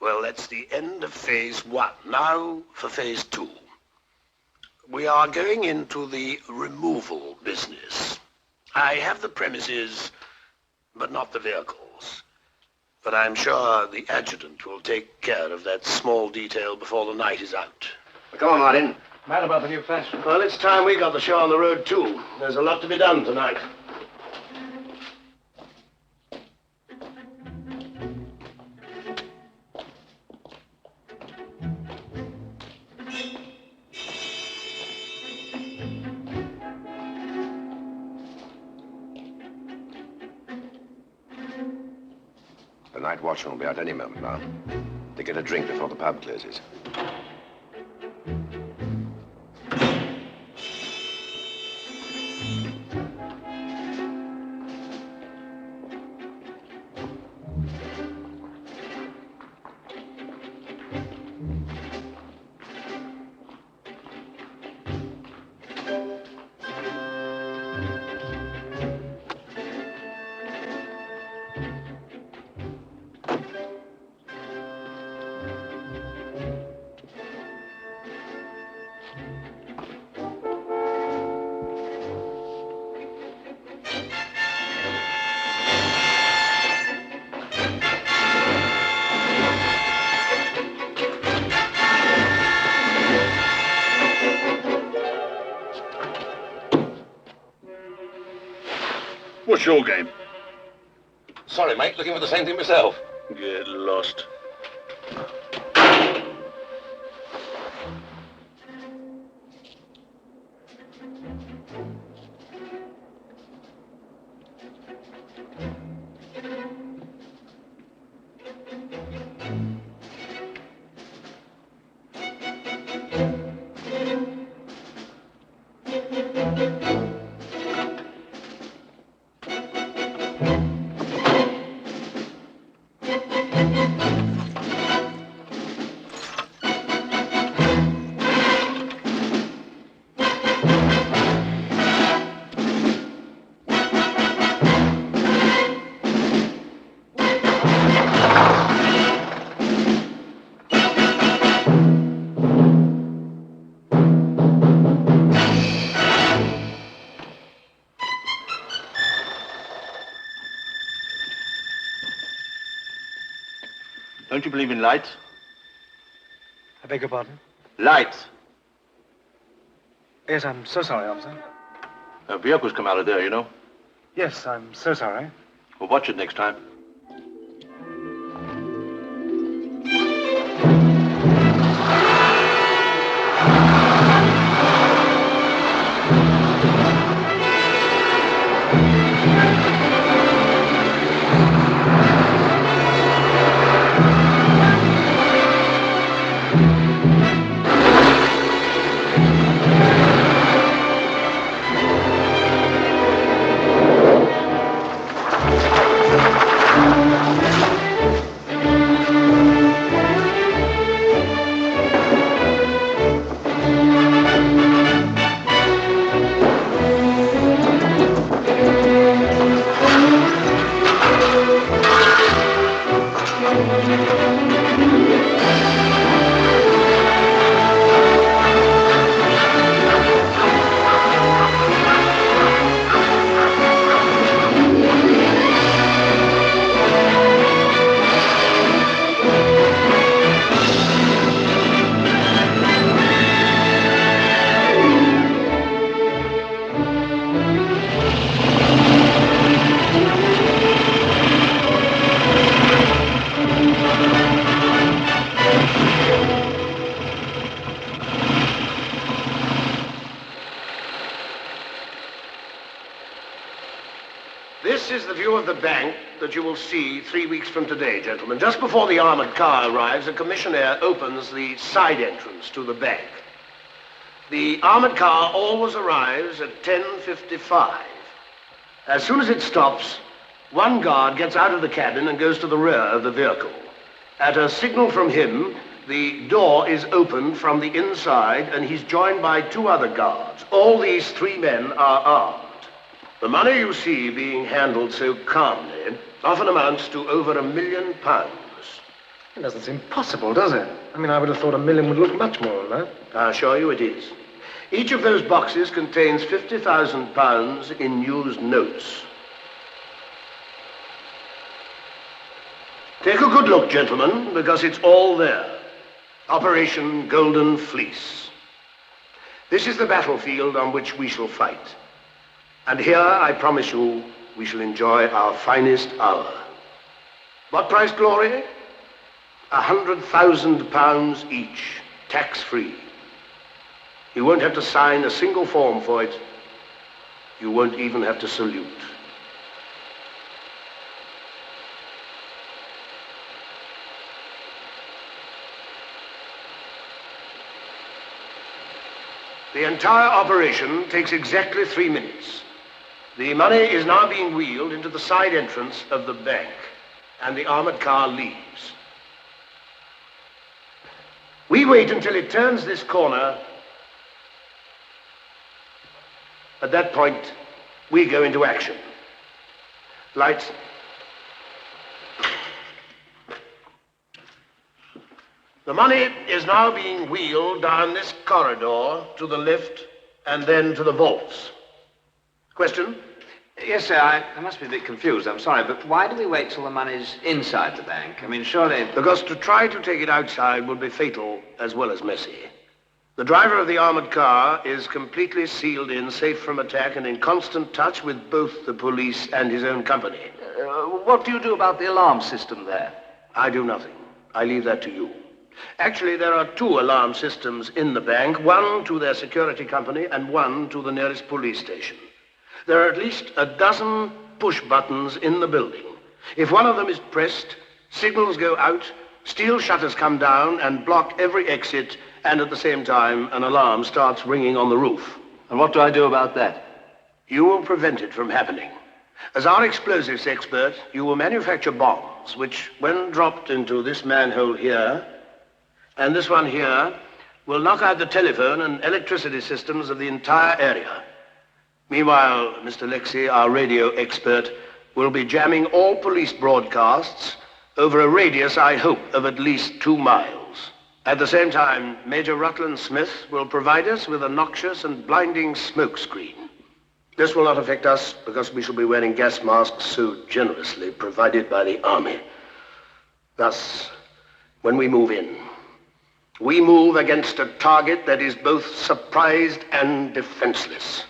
Well, that's the end of phase 1. Now for phase 2. We are going into the removal business. I have the premises, but not the vehicles. But I'm sure the adjutant will take care of that small detail before the night is out. Come on, Martin. Mad about the new fashion. Well, it's time we got the show on the road, too. There's a lot to be done tonight. The night watchman will be out any moment now. They get a drink before the pub closes. What's your game? Sorry, mate. Looking for the same thing myself. Get lost. Don't you believe in lights? I beg your pardon? Lights. Yes, I'm so sorry, officer. Vehicles come out of there, you know. Yes, I'm so sorry. Well, watch it next time. This is the view of the bank that you will see 3 weeks from today, gentlemen. Just before the armored car arrives, a commissionaire opens the side entrance to the bank. The armored car always arrives at 10:55. As soon as it stops, one guard gets out of the cabin and goes to the rear of the vehicle. At a signal from him, the door is opened from the inside and he's joined by 2 other guards. All these 3 men are armed. The money you see being handled so calmly often amounts to over £1 million. It doesn't seem possible, does it? I mean, I would have thought $1 million would look much more than that. I assure you it is. Each of those boxes contains £50,000 in used notes. Take a good look, gentlemen, because it's all there. Operation Golden Fleece. This is the battlefield on which we shall fight. And here, I promise you, we shall enjoy our finest hour. What price glory? £100,000 each, tax-free. You won't have to sign a single form for it. You won't even have to salute. The entire operation takes exactly 3 minutes. The money is now being wheeled into the side entrance of the bank, and the armored car leaves. We wait until it turns this corner. At that point, we go into action. Lights. The money is now being wheeled down this corridor to the left and then to the vaults. Question? Yes, sir, I must be a bit confused, I'm sorry, but why do we wait till the money's inside the bank? I mean, surely... Because to try to take it outside would be fatal as well as messy. The driver of the armored car is completely sealed in, safe from attack, and in constant touch with both the police and his own company. What do you do about the alarm system there? I do nothing. I leave that to you. Actually, there are 2 alarm systems in the bank, one to their security company and one to the nearest police station. There are at least a dozen push buttons in the building. If one of them is pressed, signals go out, steel shutters come down and block every exit, and at the same time, an alarm starts ringing on the roof. And what do I do about that? You will prevent it from happening. As our explosives expert, you will manufacture bombs, which, when dropped into this manhole here, and this one here, will knock out the telephone and electricity systems of the entire area. Meanwhile, Mr. Lexi, our radio expert, will be jamming all police broadcasts over a radius, I hope, of at least 2 miles. At the same time, Major Rutland Smith will provide us with a noxious and blinding smoke screen. This will not affect us because we shall be wearing gas masks so generously provided by the Army. Thus, when we move in, we move against a target that is both surprised and defenseless.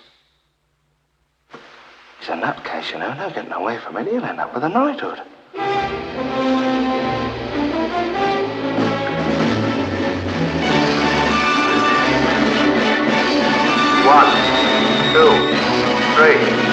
So in that case, you know, no getting away from it, he'll end up with a knighthood. 1, 2, 3.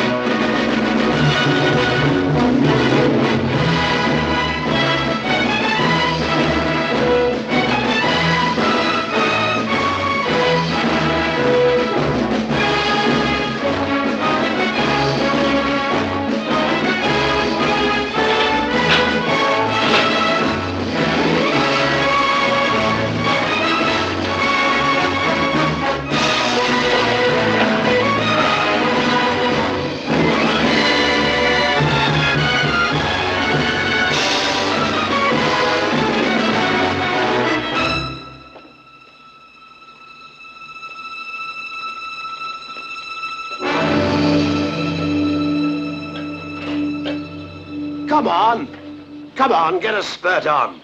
Come on, get a spurt on.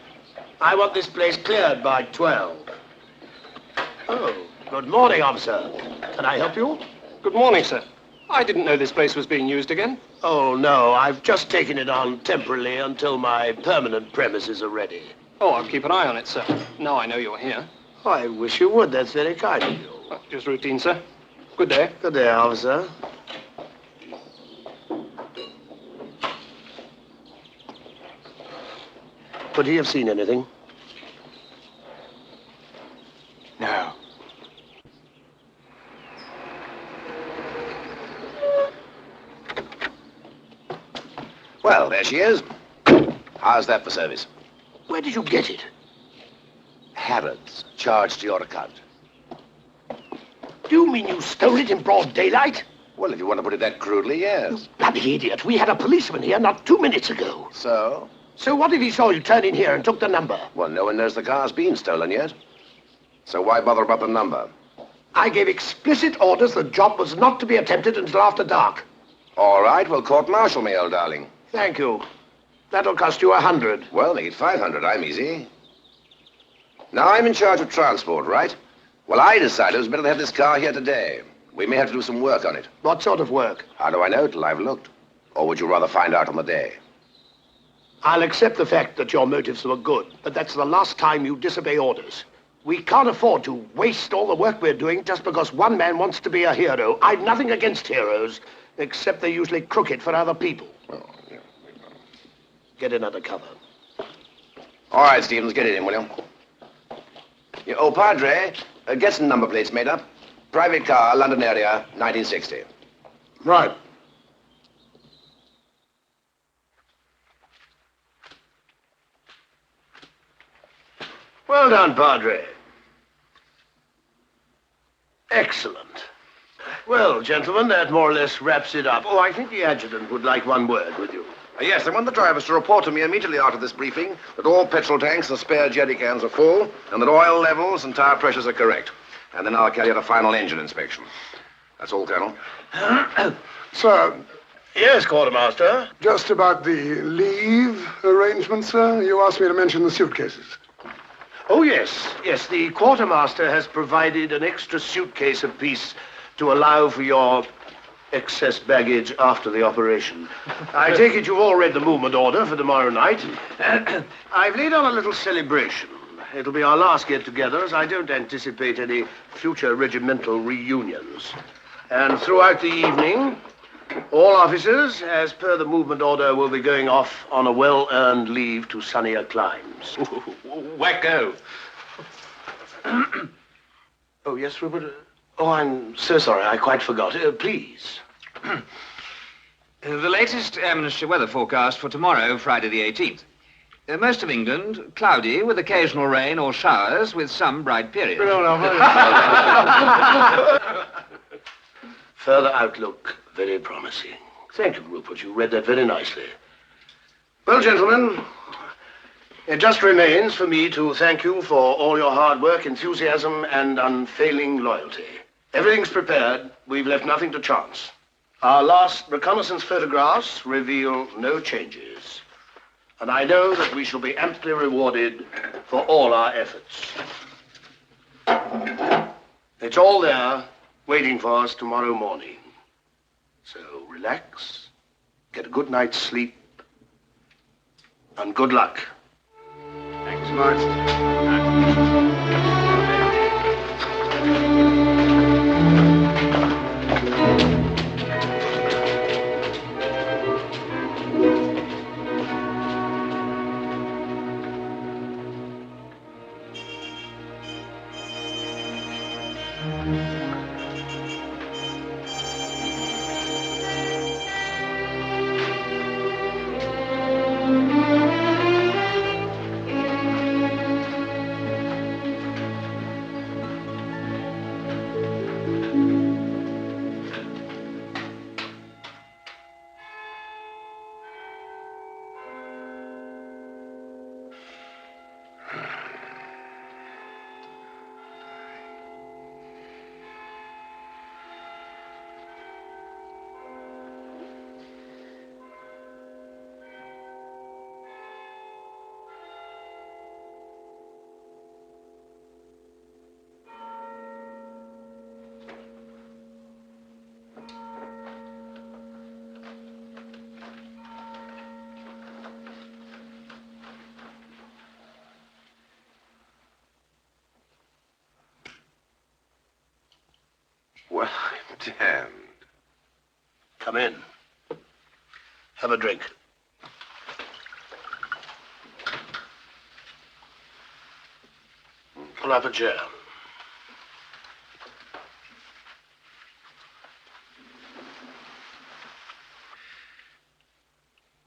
I want this place cleared by 12. Oh, good morning, officer. Can I help you? Good morning, sir. I didn't know this place was being used again. Oh, no, I've just taken it on temporarily until my permanent premises are ready. Oh, I'll keep an eye on it, sir. Now I know you're here. Oh, I wish you would. That's very kind of you. Just routine, sir. Good day. Good day, officer. Could he have seen anything? No. Well, there she is. How's that for service? Where did you get it? Harrods, charged to your account. Do you mean you stole it in broad daylight? Well, if you want to put it that crudely, yes. Bloody idiot. We had a policeman here not 2 minutes ago. So? So what if he saw you turn in here and took the number? Well, no one knows the car's been stolen yet. So why bother about the number? I gave explicit orders the job was not to be attempted until after dark. All right, well, court-martial me, old darling. Thank you. That'll cost you 100. Well, make it 500. I'm easy. Now, I'm in charge of transport, right? Well, I decided it was better to have this car here today. We may have to do some work on it. What sort of work? How do I know till I've looked? Or would you rather find out on the day? I'll accept the fact that your motives were good, but that's the last time you disobey orders. We can't afford to waste all the work we're doing just because one man wants to be a hero. I've nothing against heroes, except they're usually crooked for other people. Oh, yeah. Get another cover. All right, Stevens, get it in, will you? Oh, Padre, get some number plates made up. Private car, London area, 1960. Right. Well done, Padre. Excellent. Well, gentlemen, that more or less wraps it up. Oh, I think the adjutant would like one word with you. Yes, I want the drivers to report to me immediately after this briefing that all petrol tanks and spare jerry cans are full and that oil levels and tire pressures are correct. And then I'll carry out a final engine inspection. That's all, Colonel. Sir. Yes, Quartermaster. Just about the leave arrangement, sir. You asked me to mention the suitcases. Oh, yes. Yes, the Quartermaster has provided an extra suitcase apiece to allow for your excess baggage after the operation. I take it you've all read the movement order for tomorrow night. I've laid on a little celebration. It'll be our last get-together, as I don't anticipate any future regimental reunions. And throughout the evening, all officers, as per the movement order, will be going off on a well-earned leave to sunnier climes. Wacko. Oh, yes, Rupert. Oh, I'm so sorry. I quite forgot. Please. The latest Amnesty weather forecast for tomorrow, Friday the 18th. Most of England, cloudy with occasional rain or showers with some bright periods. Further outlook, very promising. Thank you, Rupert. You read that very nicely. Well, gentlemen, it just remains for me to thank you for all your hard work, enthusiasm, and unfailing loyalty. Everything's prepared. We've left nothing to chance. Our last reconnaissance photographs reveal no changes. And I know that we shall be amply rewarded for all our efforts. It's all there, waiting for us tomorrow morning. So relax, get a good night's sleep, and good luck. Thanks so much. Well, I'm damned. Come in. Have a drink. pull up a chair.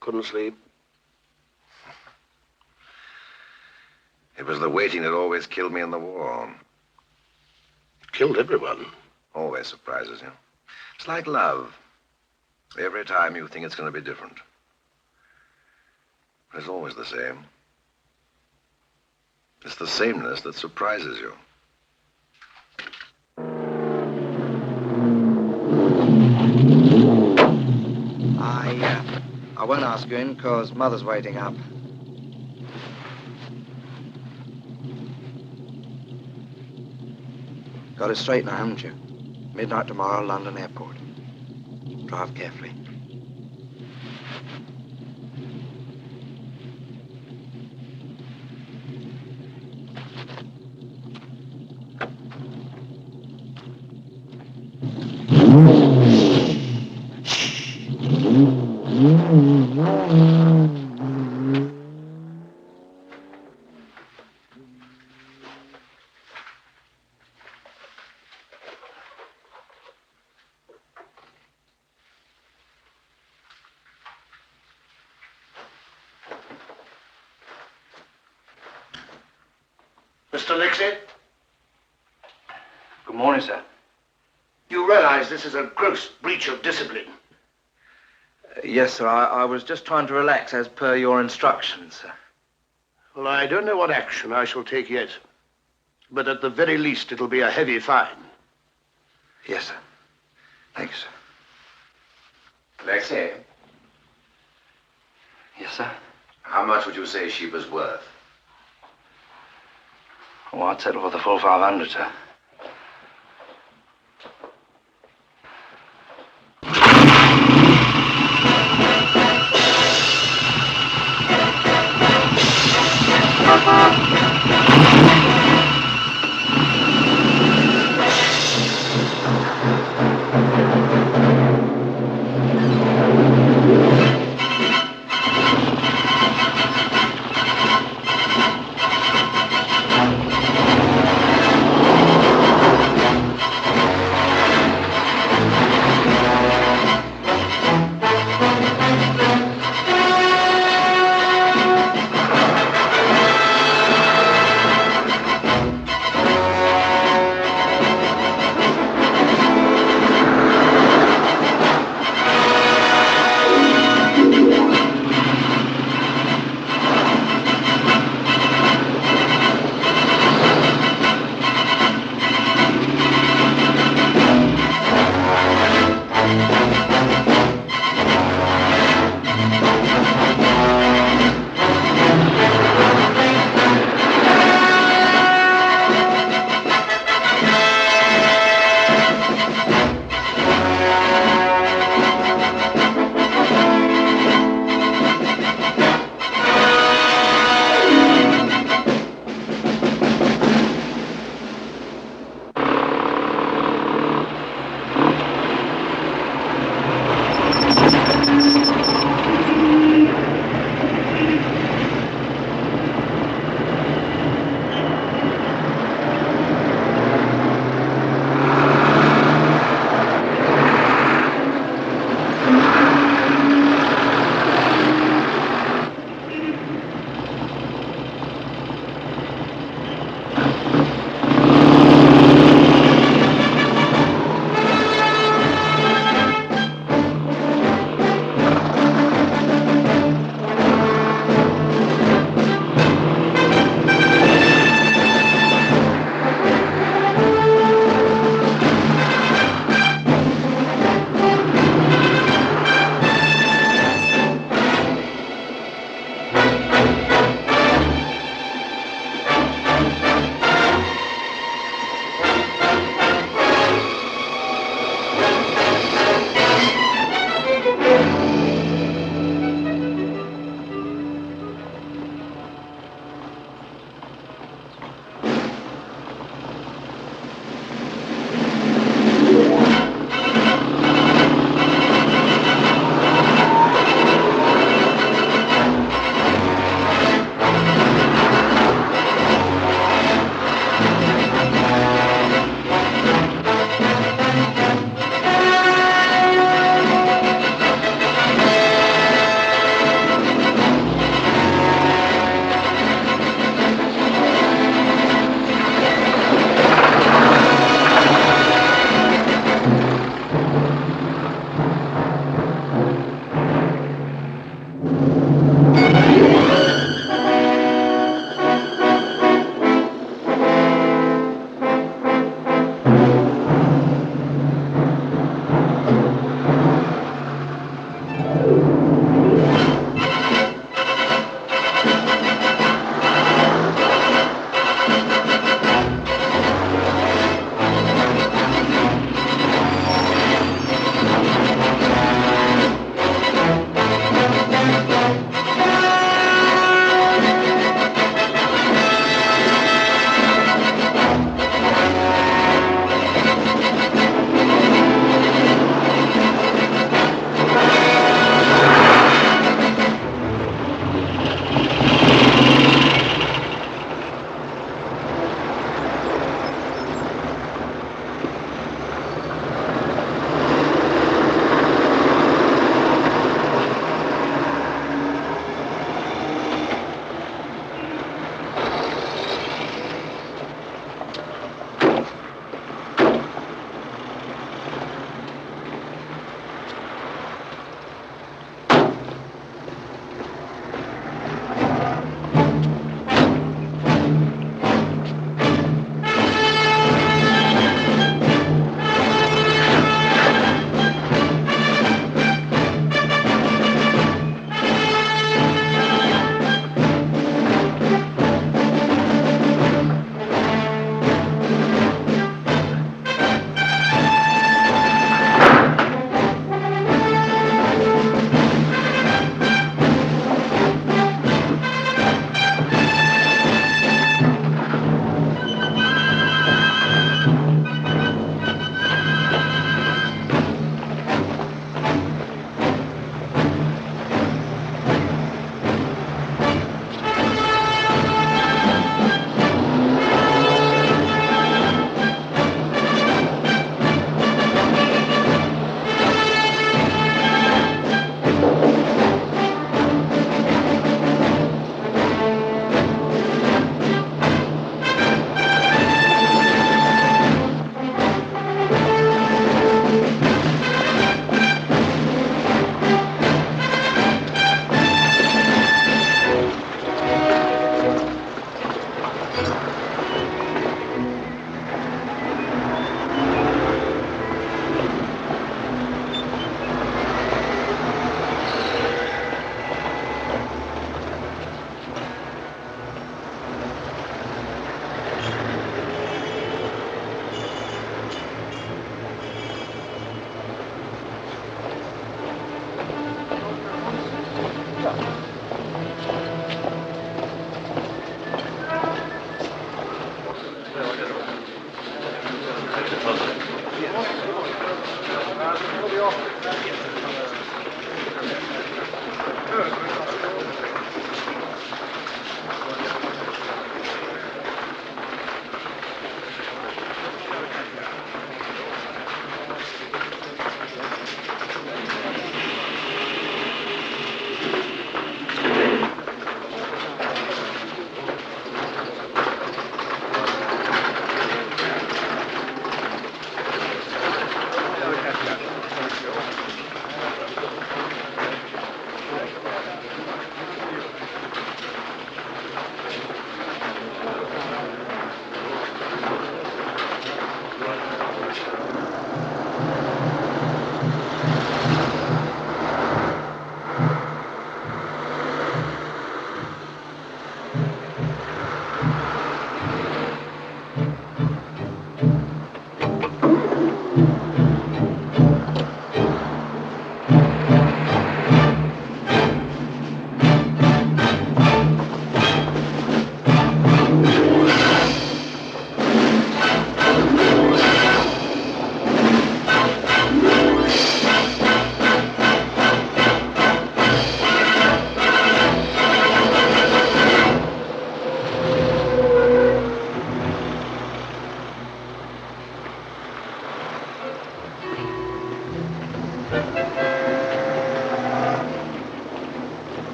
Couldn't sleep. It was the waiting that always killed me in the war. Killed everyone. Always surprises you. It's like love. Every time you think it's going to be different. But it's always the same. It's the sameness that surprises you. I won't ask you in, because Mother's waiting up. Got it straight now, haven't you? Midnight tomorrow, London Airport. Drive carefully. Mr. Lixie? Good morning, sir. You realize this is a gross breach of discipline. Yes, sir. I was just trying to relax as per your instructions, sir. Well, I don't know what action I shall take yet. But at the very least, it'll be a heavy fine. Yes, sir. Thanks, sir. Lexi, Yes, sir. how much would you say she was worth? Oh, I'd settle for the full 500, sir.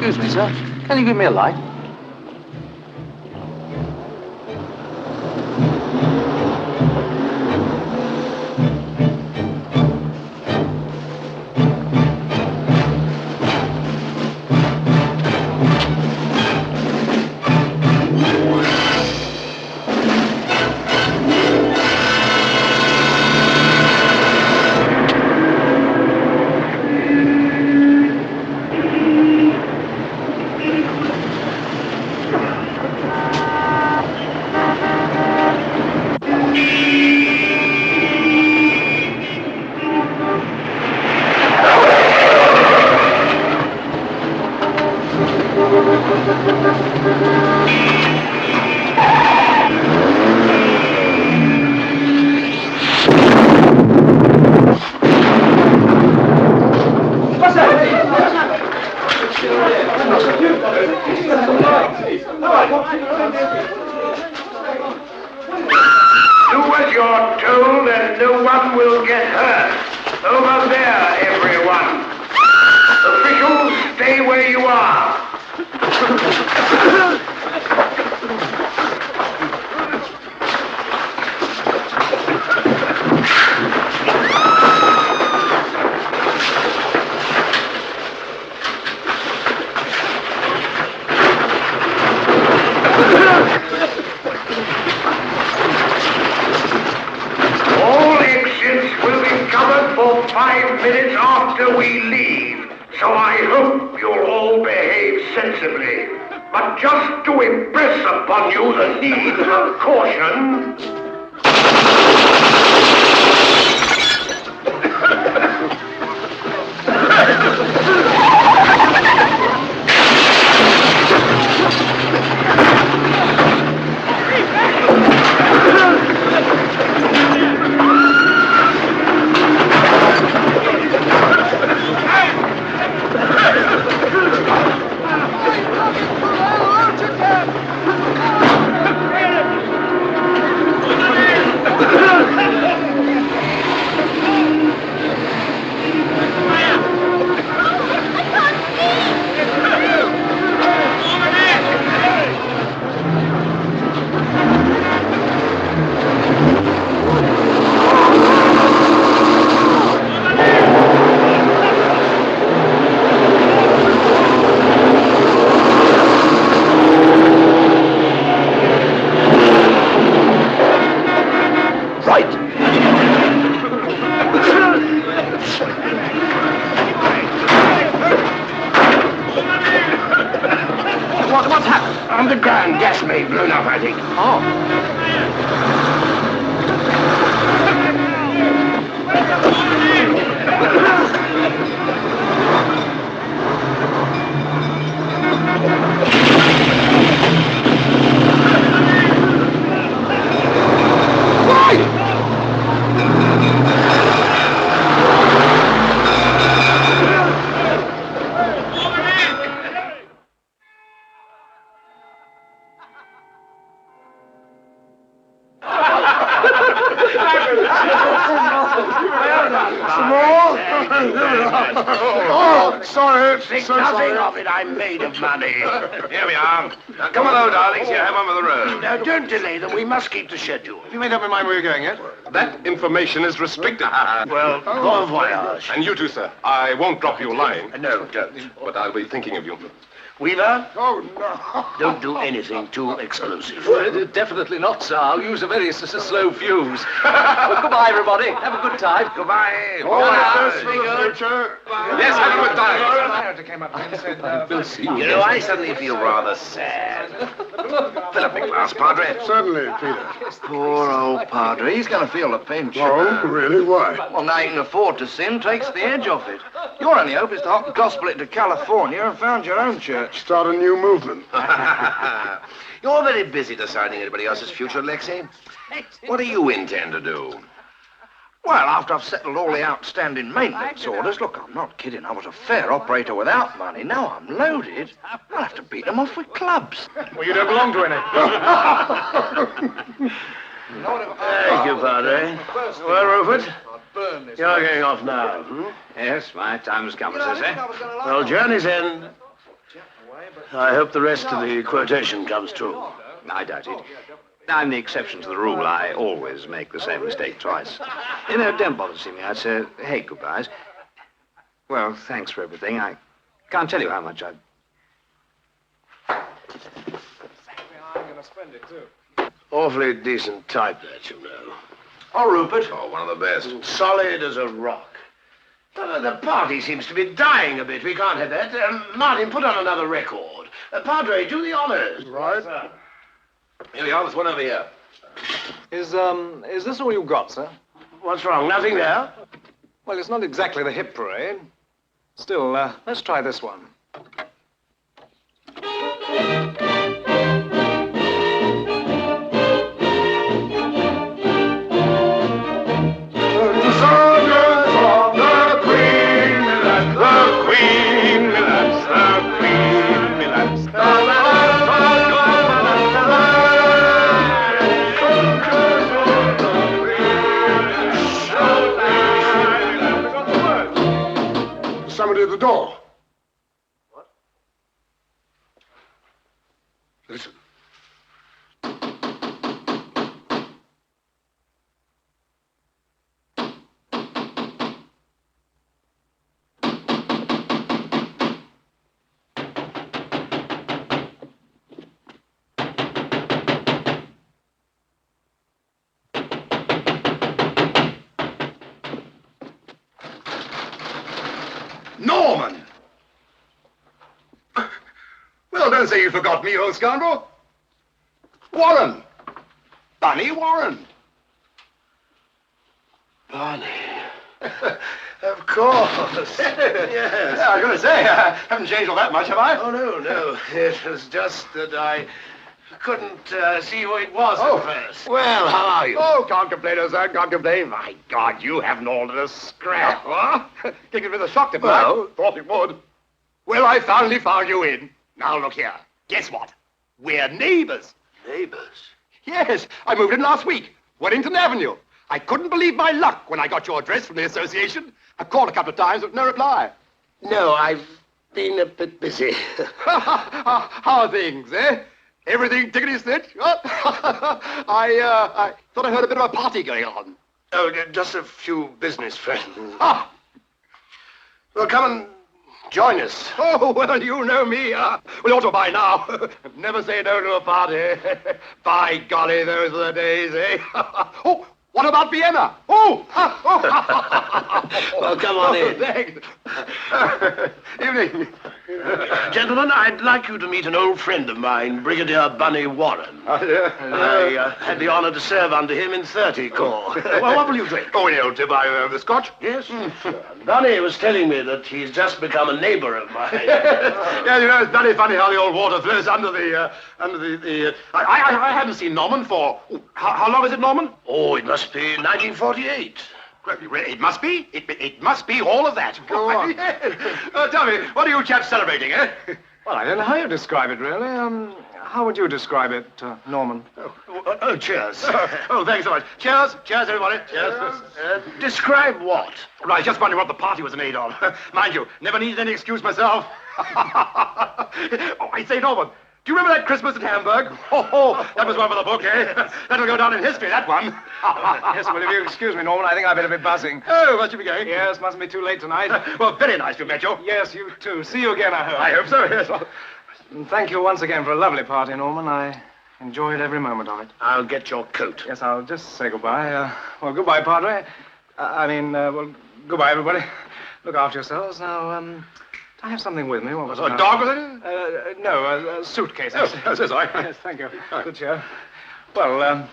Excuse me, sir. Can you give me a light? no one will get hurt. Over there, everyone. Officials, stay where you are. All exits will be covered for 5 minutes after we leave, so I hope you'll all behave sensibly. But just to impress upon you the need of caution... What's happened? Underground gas main blown up, I think. Oh, sorry. Think So nothing sorry. of it. I'm made of money. Here we are. Now, come along, darlings. You have one for the road. Now, don't delay them. We must keep the schedule. Have you made up your mind where you're going yet? That information is restricted. Well, bon voyage. And you too, sir. I won't drop you a line. No, don't. But I'll be thinking of you. Weaver, Oh, no. don't do anything too exclusive. Definitely not, sir. I'll use a very slow fuse. Goodbye, everybody. Have a good time. Goodbye. All the best for the future. Yes, have a good time. Director came up and said, we'll see you. You know, I suddenly feel rather sad. Fill up my glass, Padre. Certainly, Peter. Poor old Padre. He's going to feel the pinch. Oh, really? Why? Well, now he can afford to sin, takes the edge off it. Your only hope is to hop gospel it to California and found your own church. Start a new movement. You're very busy deciding anybody else's future, Lexi. What do you intend to do? Well, after I've settled all the outstanding maintenance orders, look, I'm not kidding. I was a fair operator without money. Now I'm loaded. I'll have to beat them off with clubs. Well, you don't belong to any. Thank you, Padre. Well, Rupert, you're going off now. Yes, my time has come, as I say. Well, journey's end. I hope the rest of the quotation comes true. I doubt it. I'm the exception to the rule. I always make the same mistake twice. You know, don't bother to see me. I'd say, hey, goodbyes. Well, thanks for everything. I can't tell you how much I've... I'm going to spend it, too. Awfully decent type, that, you know. Oh, Rupert. Oh, one of the best. Solid as a rock. The party seems to be dying a bit. We can't have that. Martin, put on another record. Padre, do the honors. Right. Here we are. There's one over here. Is this all you got, sir? What's wrong? Nothing there? Well, it's not exactly the hip parade. Still, let's try this one. door. What? Listen. Norman! Well, don't say you forgot me, old scoundrel. Warren. Bunny Warren. Bunny. Of course. Yes. Yeah, I was going to say, I haven't changed all that much, have I? Oh, no. It was just that I couldn't see who it was Oh. at first. Well, how are you? Oh, can't complain, old son, can't complain. My God, you haven't altered a scrap, huh? Taken a bit of a shock, didn't I? Well. Thought it would. Well, I finally found you in. Now, look here. Guess what? We're neighbors. Neighbors? Yes, I moved in last week. Wellington Avenue. I couldn't believe my luck when I got your address from the association. I called a couple of times, but no reply. No, I've been a bit busy. How are things, eh? Everything tickety-stitch? I thought I heard a bit of a party going on. Oh, just a few business friends. Ah! Well, come and join us. Oh, well, you know me. We ought to by now. Never say no to a party. By golly, those are the days, eh? Oh, what about Vienna? Oh! Well, come on in. Thanks. Evening. Gentlemen, I'd like you to meet an old friend of mine, Brigadier Bunny Warren. I had the honor to serve under him in 30 Corps. Well, what will you drink? Oh, you tip the scotch? Yes. Bunny was telling me that he's just become a neighbor of mine. Yeah, you know, it's very funny how the old water flows under the. I hadn't seen Norman for. How long is it, Norman? Oh, it must be 1948. It must be. It must be all of that. Go on. Tell me, what are you chaps celebrating, eh? Well, I don't know how you describe it, really. How would you describe it, Norman? Oh, cheers. Oh, thanks so much. Cheers. Cheers, everybody. Cheers. Describe what? Right, just wondering what the party was made of. Mind you, never needed any excuse myself. Oh, I say, Norman, do you remember that Christmas in Hamburg? Oh, that was one for the book, eh? That'll go down in history, that one. Yes, well, if you excuse me, Norman, I think I better be buzzing. Oh, must you be going? Yes, mustn't be too late tonight. Well, very nice to have met you. Yes, you too. See you again, I hope. I hope so, yes. And thank you once again for a lovely party, Norman. I enjoyed every moment of it. I'll get your coat. Yes, I'll just say goodbye. Well, goodbye, Padre. Well, goodbye, everybody. Look after yourselves. Now, I have something with me. What was it? A dog, was it? No, a suitcase. Oh, so sorry. Yes, thank you. Good cheer. Well,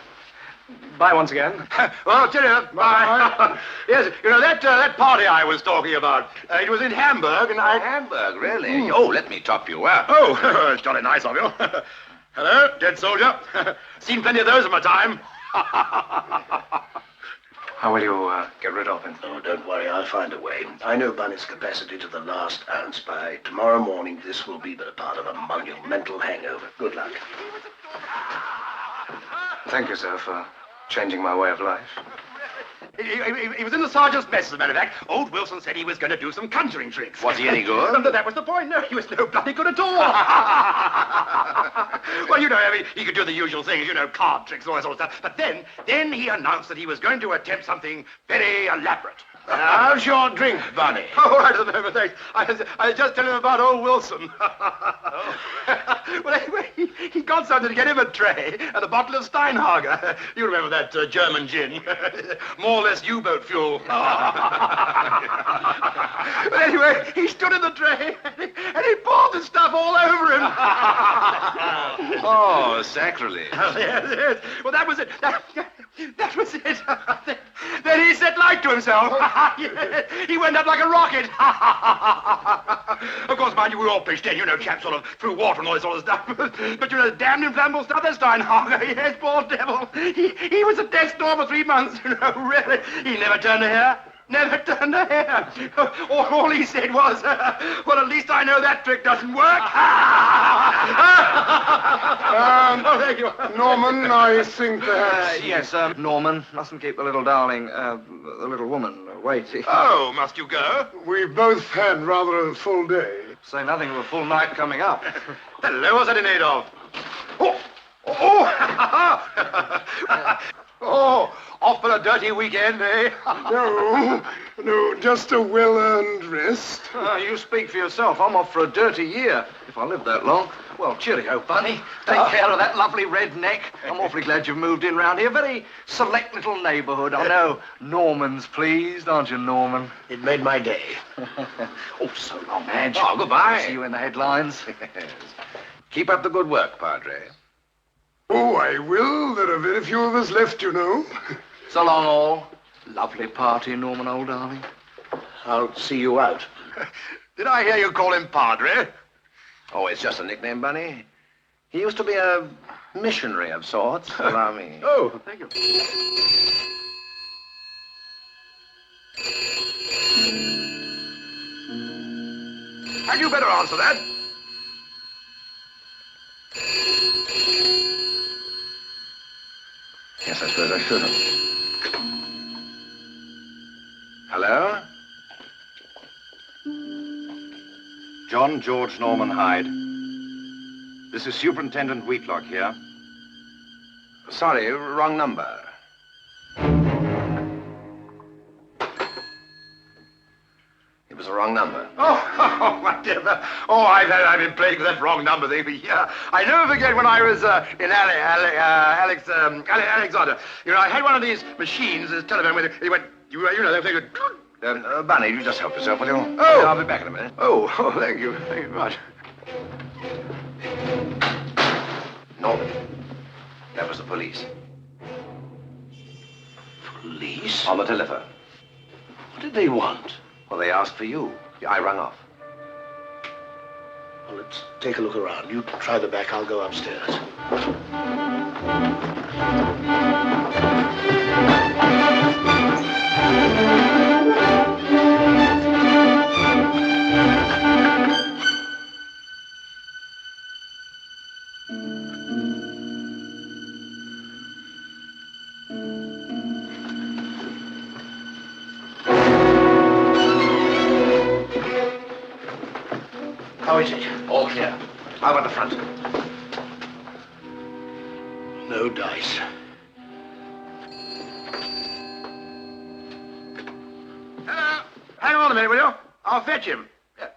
bye once again. Well, cheerio. Bye. Yes, you know, that party I was talking about, it was in Hamburg, and I... Hamburg, really? Oh, let me top you up. Oh, it's jolly nice of you. Hello, dead soldier. Seen plenty of those in my time. How will you get rid of him? Oh, don't worry, I'll find a way. I know Bunny's capacity to the last ounce. By tomorrow morning, this will be but a part of a monumental hangover. Good luck. Thank you, sir, for changing my way of life. He was in the sergeant's mess, as a matter of fact. Old Wilson said he was going to do some conjuring tricks. Was he any good? That was the point. No, he was no bloody good at all. Well, you know, I mean, he could do the usual things, you know, card tricks and all that sort of stuff. But then he announced that he was going to attempt something very elaborate. How's your drink, Bunny? Oh, right at the moment, thanks. I was just telling him about old Wilson. Well, anyway, he got something to get him a tray and a bottle of Steinhager. You remember that German gin? More or less U-boat fuel. But anyway, he stood in the tray and he poured the stuff all over him. Oh, sacrilege. Yes. Well, that was it. That was it. Then he set light to himself. He went up like a rocket. Of course, mind you, we all pitched in, you know, chaps sort of threw water and all this sort of stuff. But you know, damned inflammable stuff, that Steinhager. Yes, poor devil. He was at death's door for 3 months, you know, really. He never turned a hair. Never turned a hair. All he said was, well, at least I know that trick doesn't work. Oh, there you are. Norman, I think perhaps... Yes, Norman, mustn't keep the little darling, the little woman waiting. Oh, must you go? We both had rather a full day. Say nothing of a full night coming up. Hello, what's that in aid of? Oh, off for a dirty weekend, eh? No, just a well-earned rest. You speak for yourself. I'm off for a dirty year, if I live that long. Well, cheerio, Bunny. Take care of that lovely red neck. I'm awfully glad you've moved in round here. Very select little neighbourhood. I know Norman's pleased, aren't you, Norman? It made my day. Oh, so long, Madge. Oh, goodbye. See you in the headlines. Yes. Keep up the good work, Padre. Oh, I will. There are very few of us left, you know. So long, all. Lovely party, Norman, old darling. I'll see you out. Did I hear you call him Padre? Oh, it's just a nickname, Bunny. He used to be a missionary of sorts. Allow me. Oh, thank you. Had you better answer that? Yes, I suppose I should have. Hello? John George Norman Hyde. This is Superintendent Wheatlock here. Sorry, wrong number. It was the wrong number. Oh, whatever. Oh, I've been playing with that wrong number thing for years. I never forget when I was in Alexander. You know, I had one of these machines, this telephone, where he went, you know, that thing would... Bunny, you just help yourself, will you? Oh! I'll be back in a minute. Oh, thank you. Thank you very much. No. That was the police. Police? On the telephone. What did they want? Well, they asked for you. I rang off. Well, let's take a look around. You try the back, I'll go upstairs. How is it? All clear. How about the front? No dice. Hang on a minute, will you? I'll fetch him. Yeah.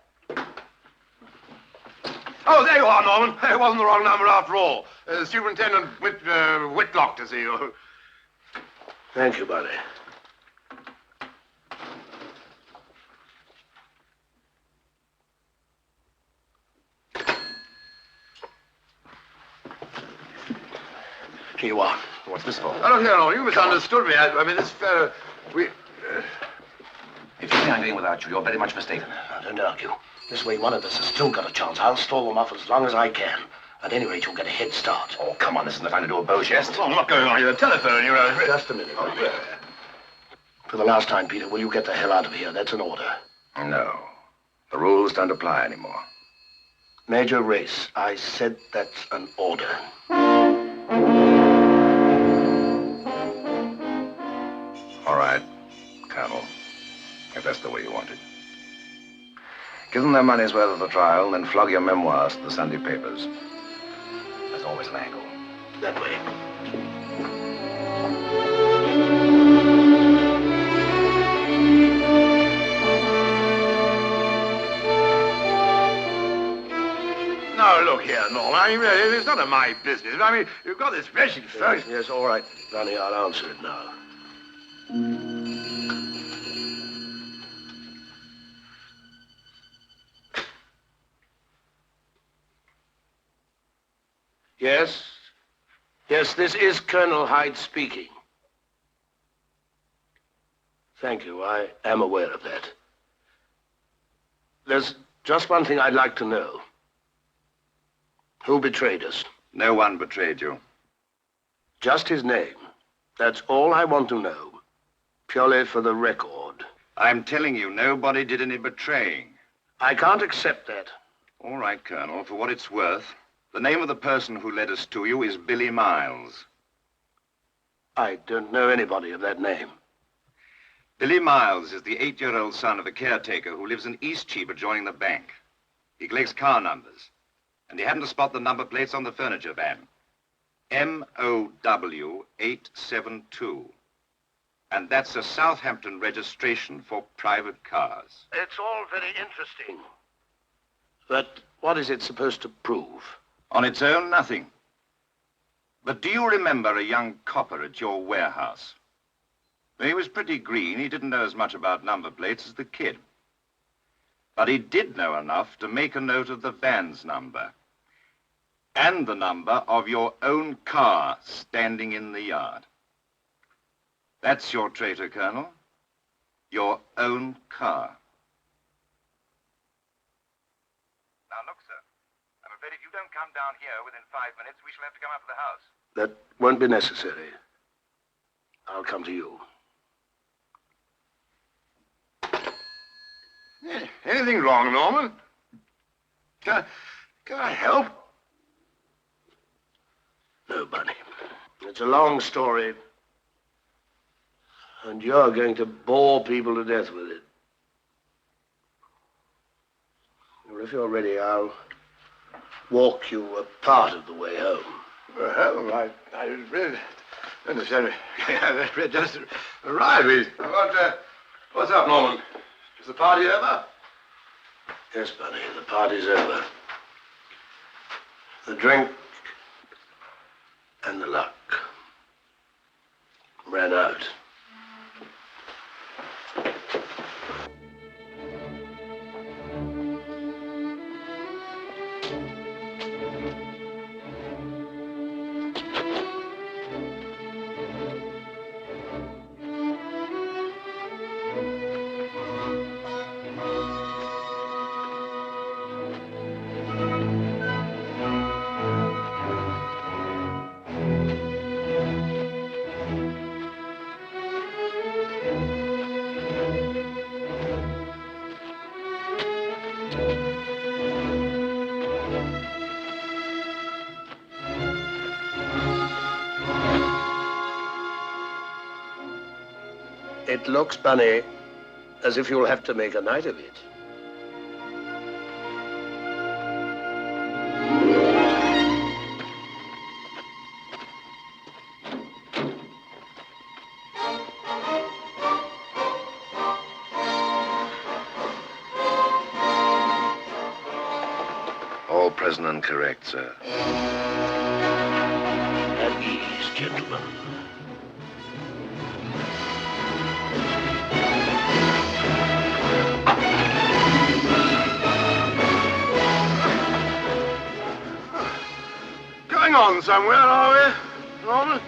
Oh, there you are, Norman. It wasn't the wrong number after all. Superintendent Whitlock to see you. Thank you, Bunny. Here you are. What's this for? Oh, look here, Norman. You misunderstood me. I mean, this fellow... If you think I'm doing without you, you're very much mistaken. Now, don't argue. This way, one of us has still got a chance. I'll stall them off as long as I can. At any rate, you'll get a head start. Oh, come on. This isn't the time to do a bow jest. Oh, I'm not going on your telephone, you know. Just a minute. Oh, yeah. For the last time, Peter, will you get the hell out of here? That's an order. No. The rules don't apply anymore. Major Race, I said that's an order. All right, Colonel, if that's the way you want it. Give them their money's worth of the trial, and then flog your memoirs to the Sunday papers. There's always an angle. That way. No, look here, Norman. I mean, it's none of my business. I mean, you've got this wretched first. Yes, all right, Bunny, I'll answer it now. Yes? Yes, this is Colonel Hyde speaking. Thank you. I am aware of that. There's just one thing I'd like to know. Who betrayed us? No one betrayed you. Just his name. That's all I want to know. Purely for the record. I'm telling you, nobody did any betraying. I can't accept that. All right, Colonel, for what it's worth, the name of the person who led us to you is Billy Miles. I don't know anybody of that name. Billy Miles is the 8-year-old son of a caretaker who lives in Eastcheap adjoining the bank. He collects car numbers, and he happened to spot the number plates on the furniture van. MOW 872. And that's a Southampton registration for private cars. It's all very interesting. But what is it supposed to prove? On its own, nothing. But do you remember a young copper at your warehouse? He was pretty green. He didn't know as much about number plates as the kid. But he did know enough to make a note of the van's number. And the number of your own car standing in the yard. That's your traitor, Colonel. Your own car. Now, look, sir. I'm afraid if you don't come down here within 5 minutes, we shall have to come up to the house. That won't be necessary. I'll come to you. Anything wrong, Norman? Can I help? No, Bunny. It's a long story. And you're going to bore people to death with it. Well, if you're ready, I'll walk you a part of the way home. Well, I really understand. I just arrived. What's up, Norman? Is the party over? Yes, Bunny, the party's over. The drink and the luck ran out. It looks, Bunny, as if you'll have to make a night of it. All present and correct, sir. At ease, gentlemen. Going on somewhere, are we, Norman?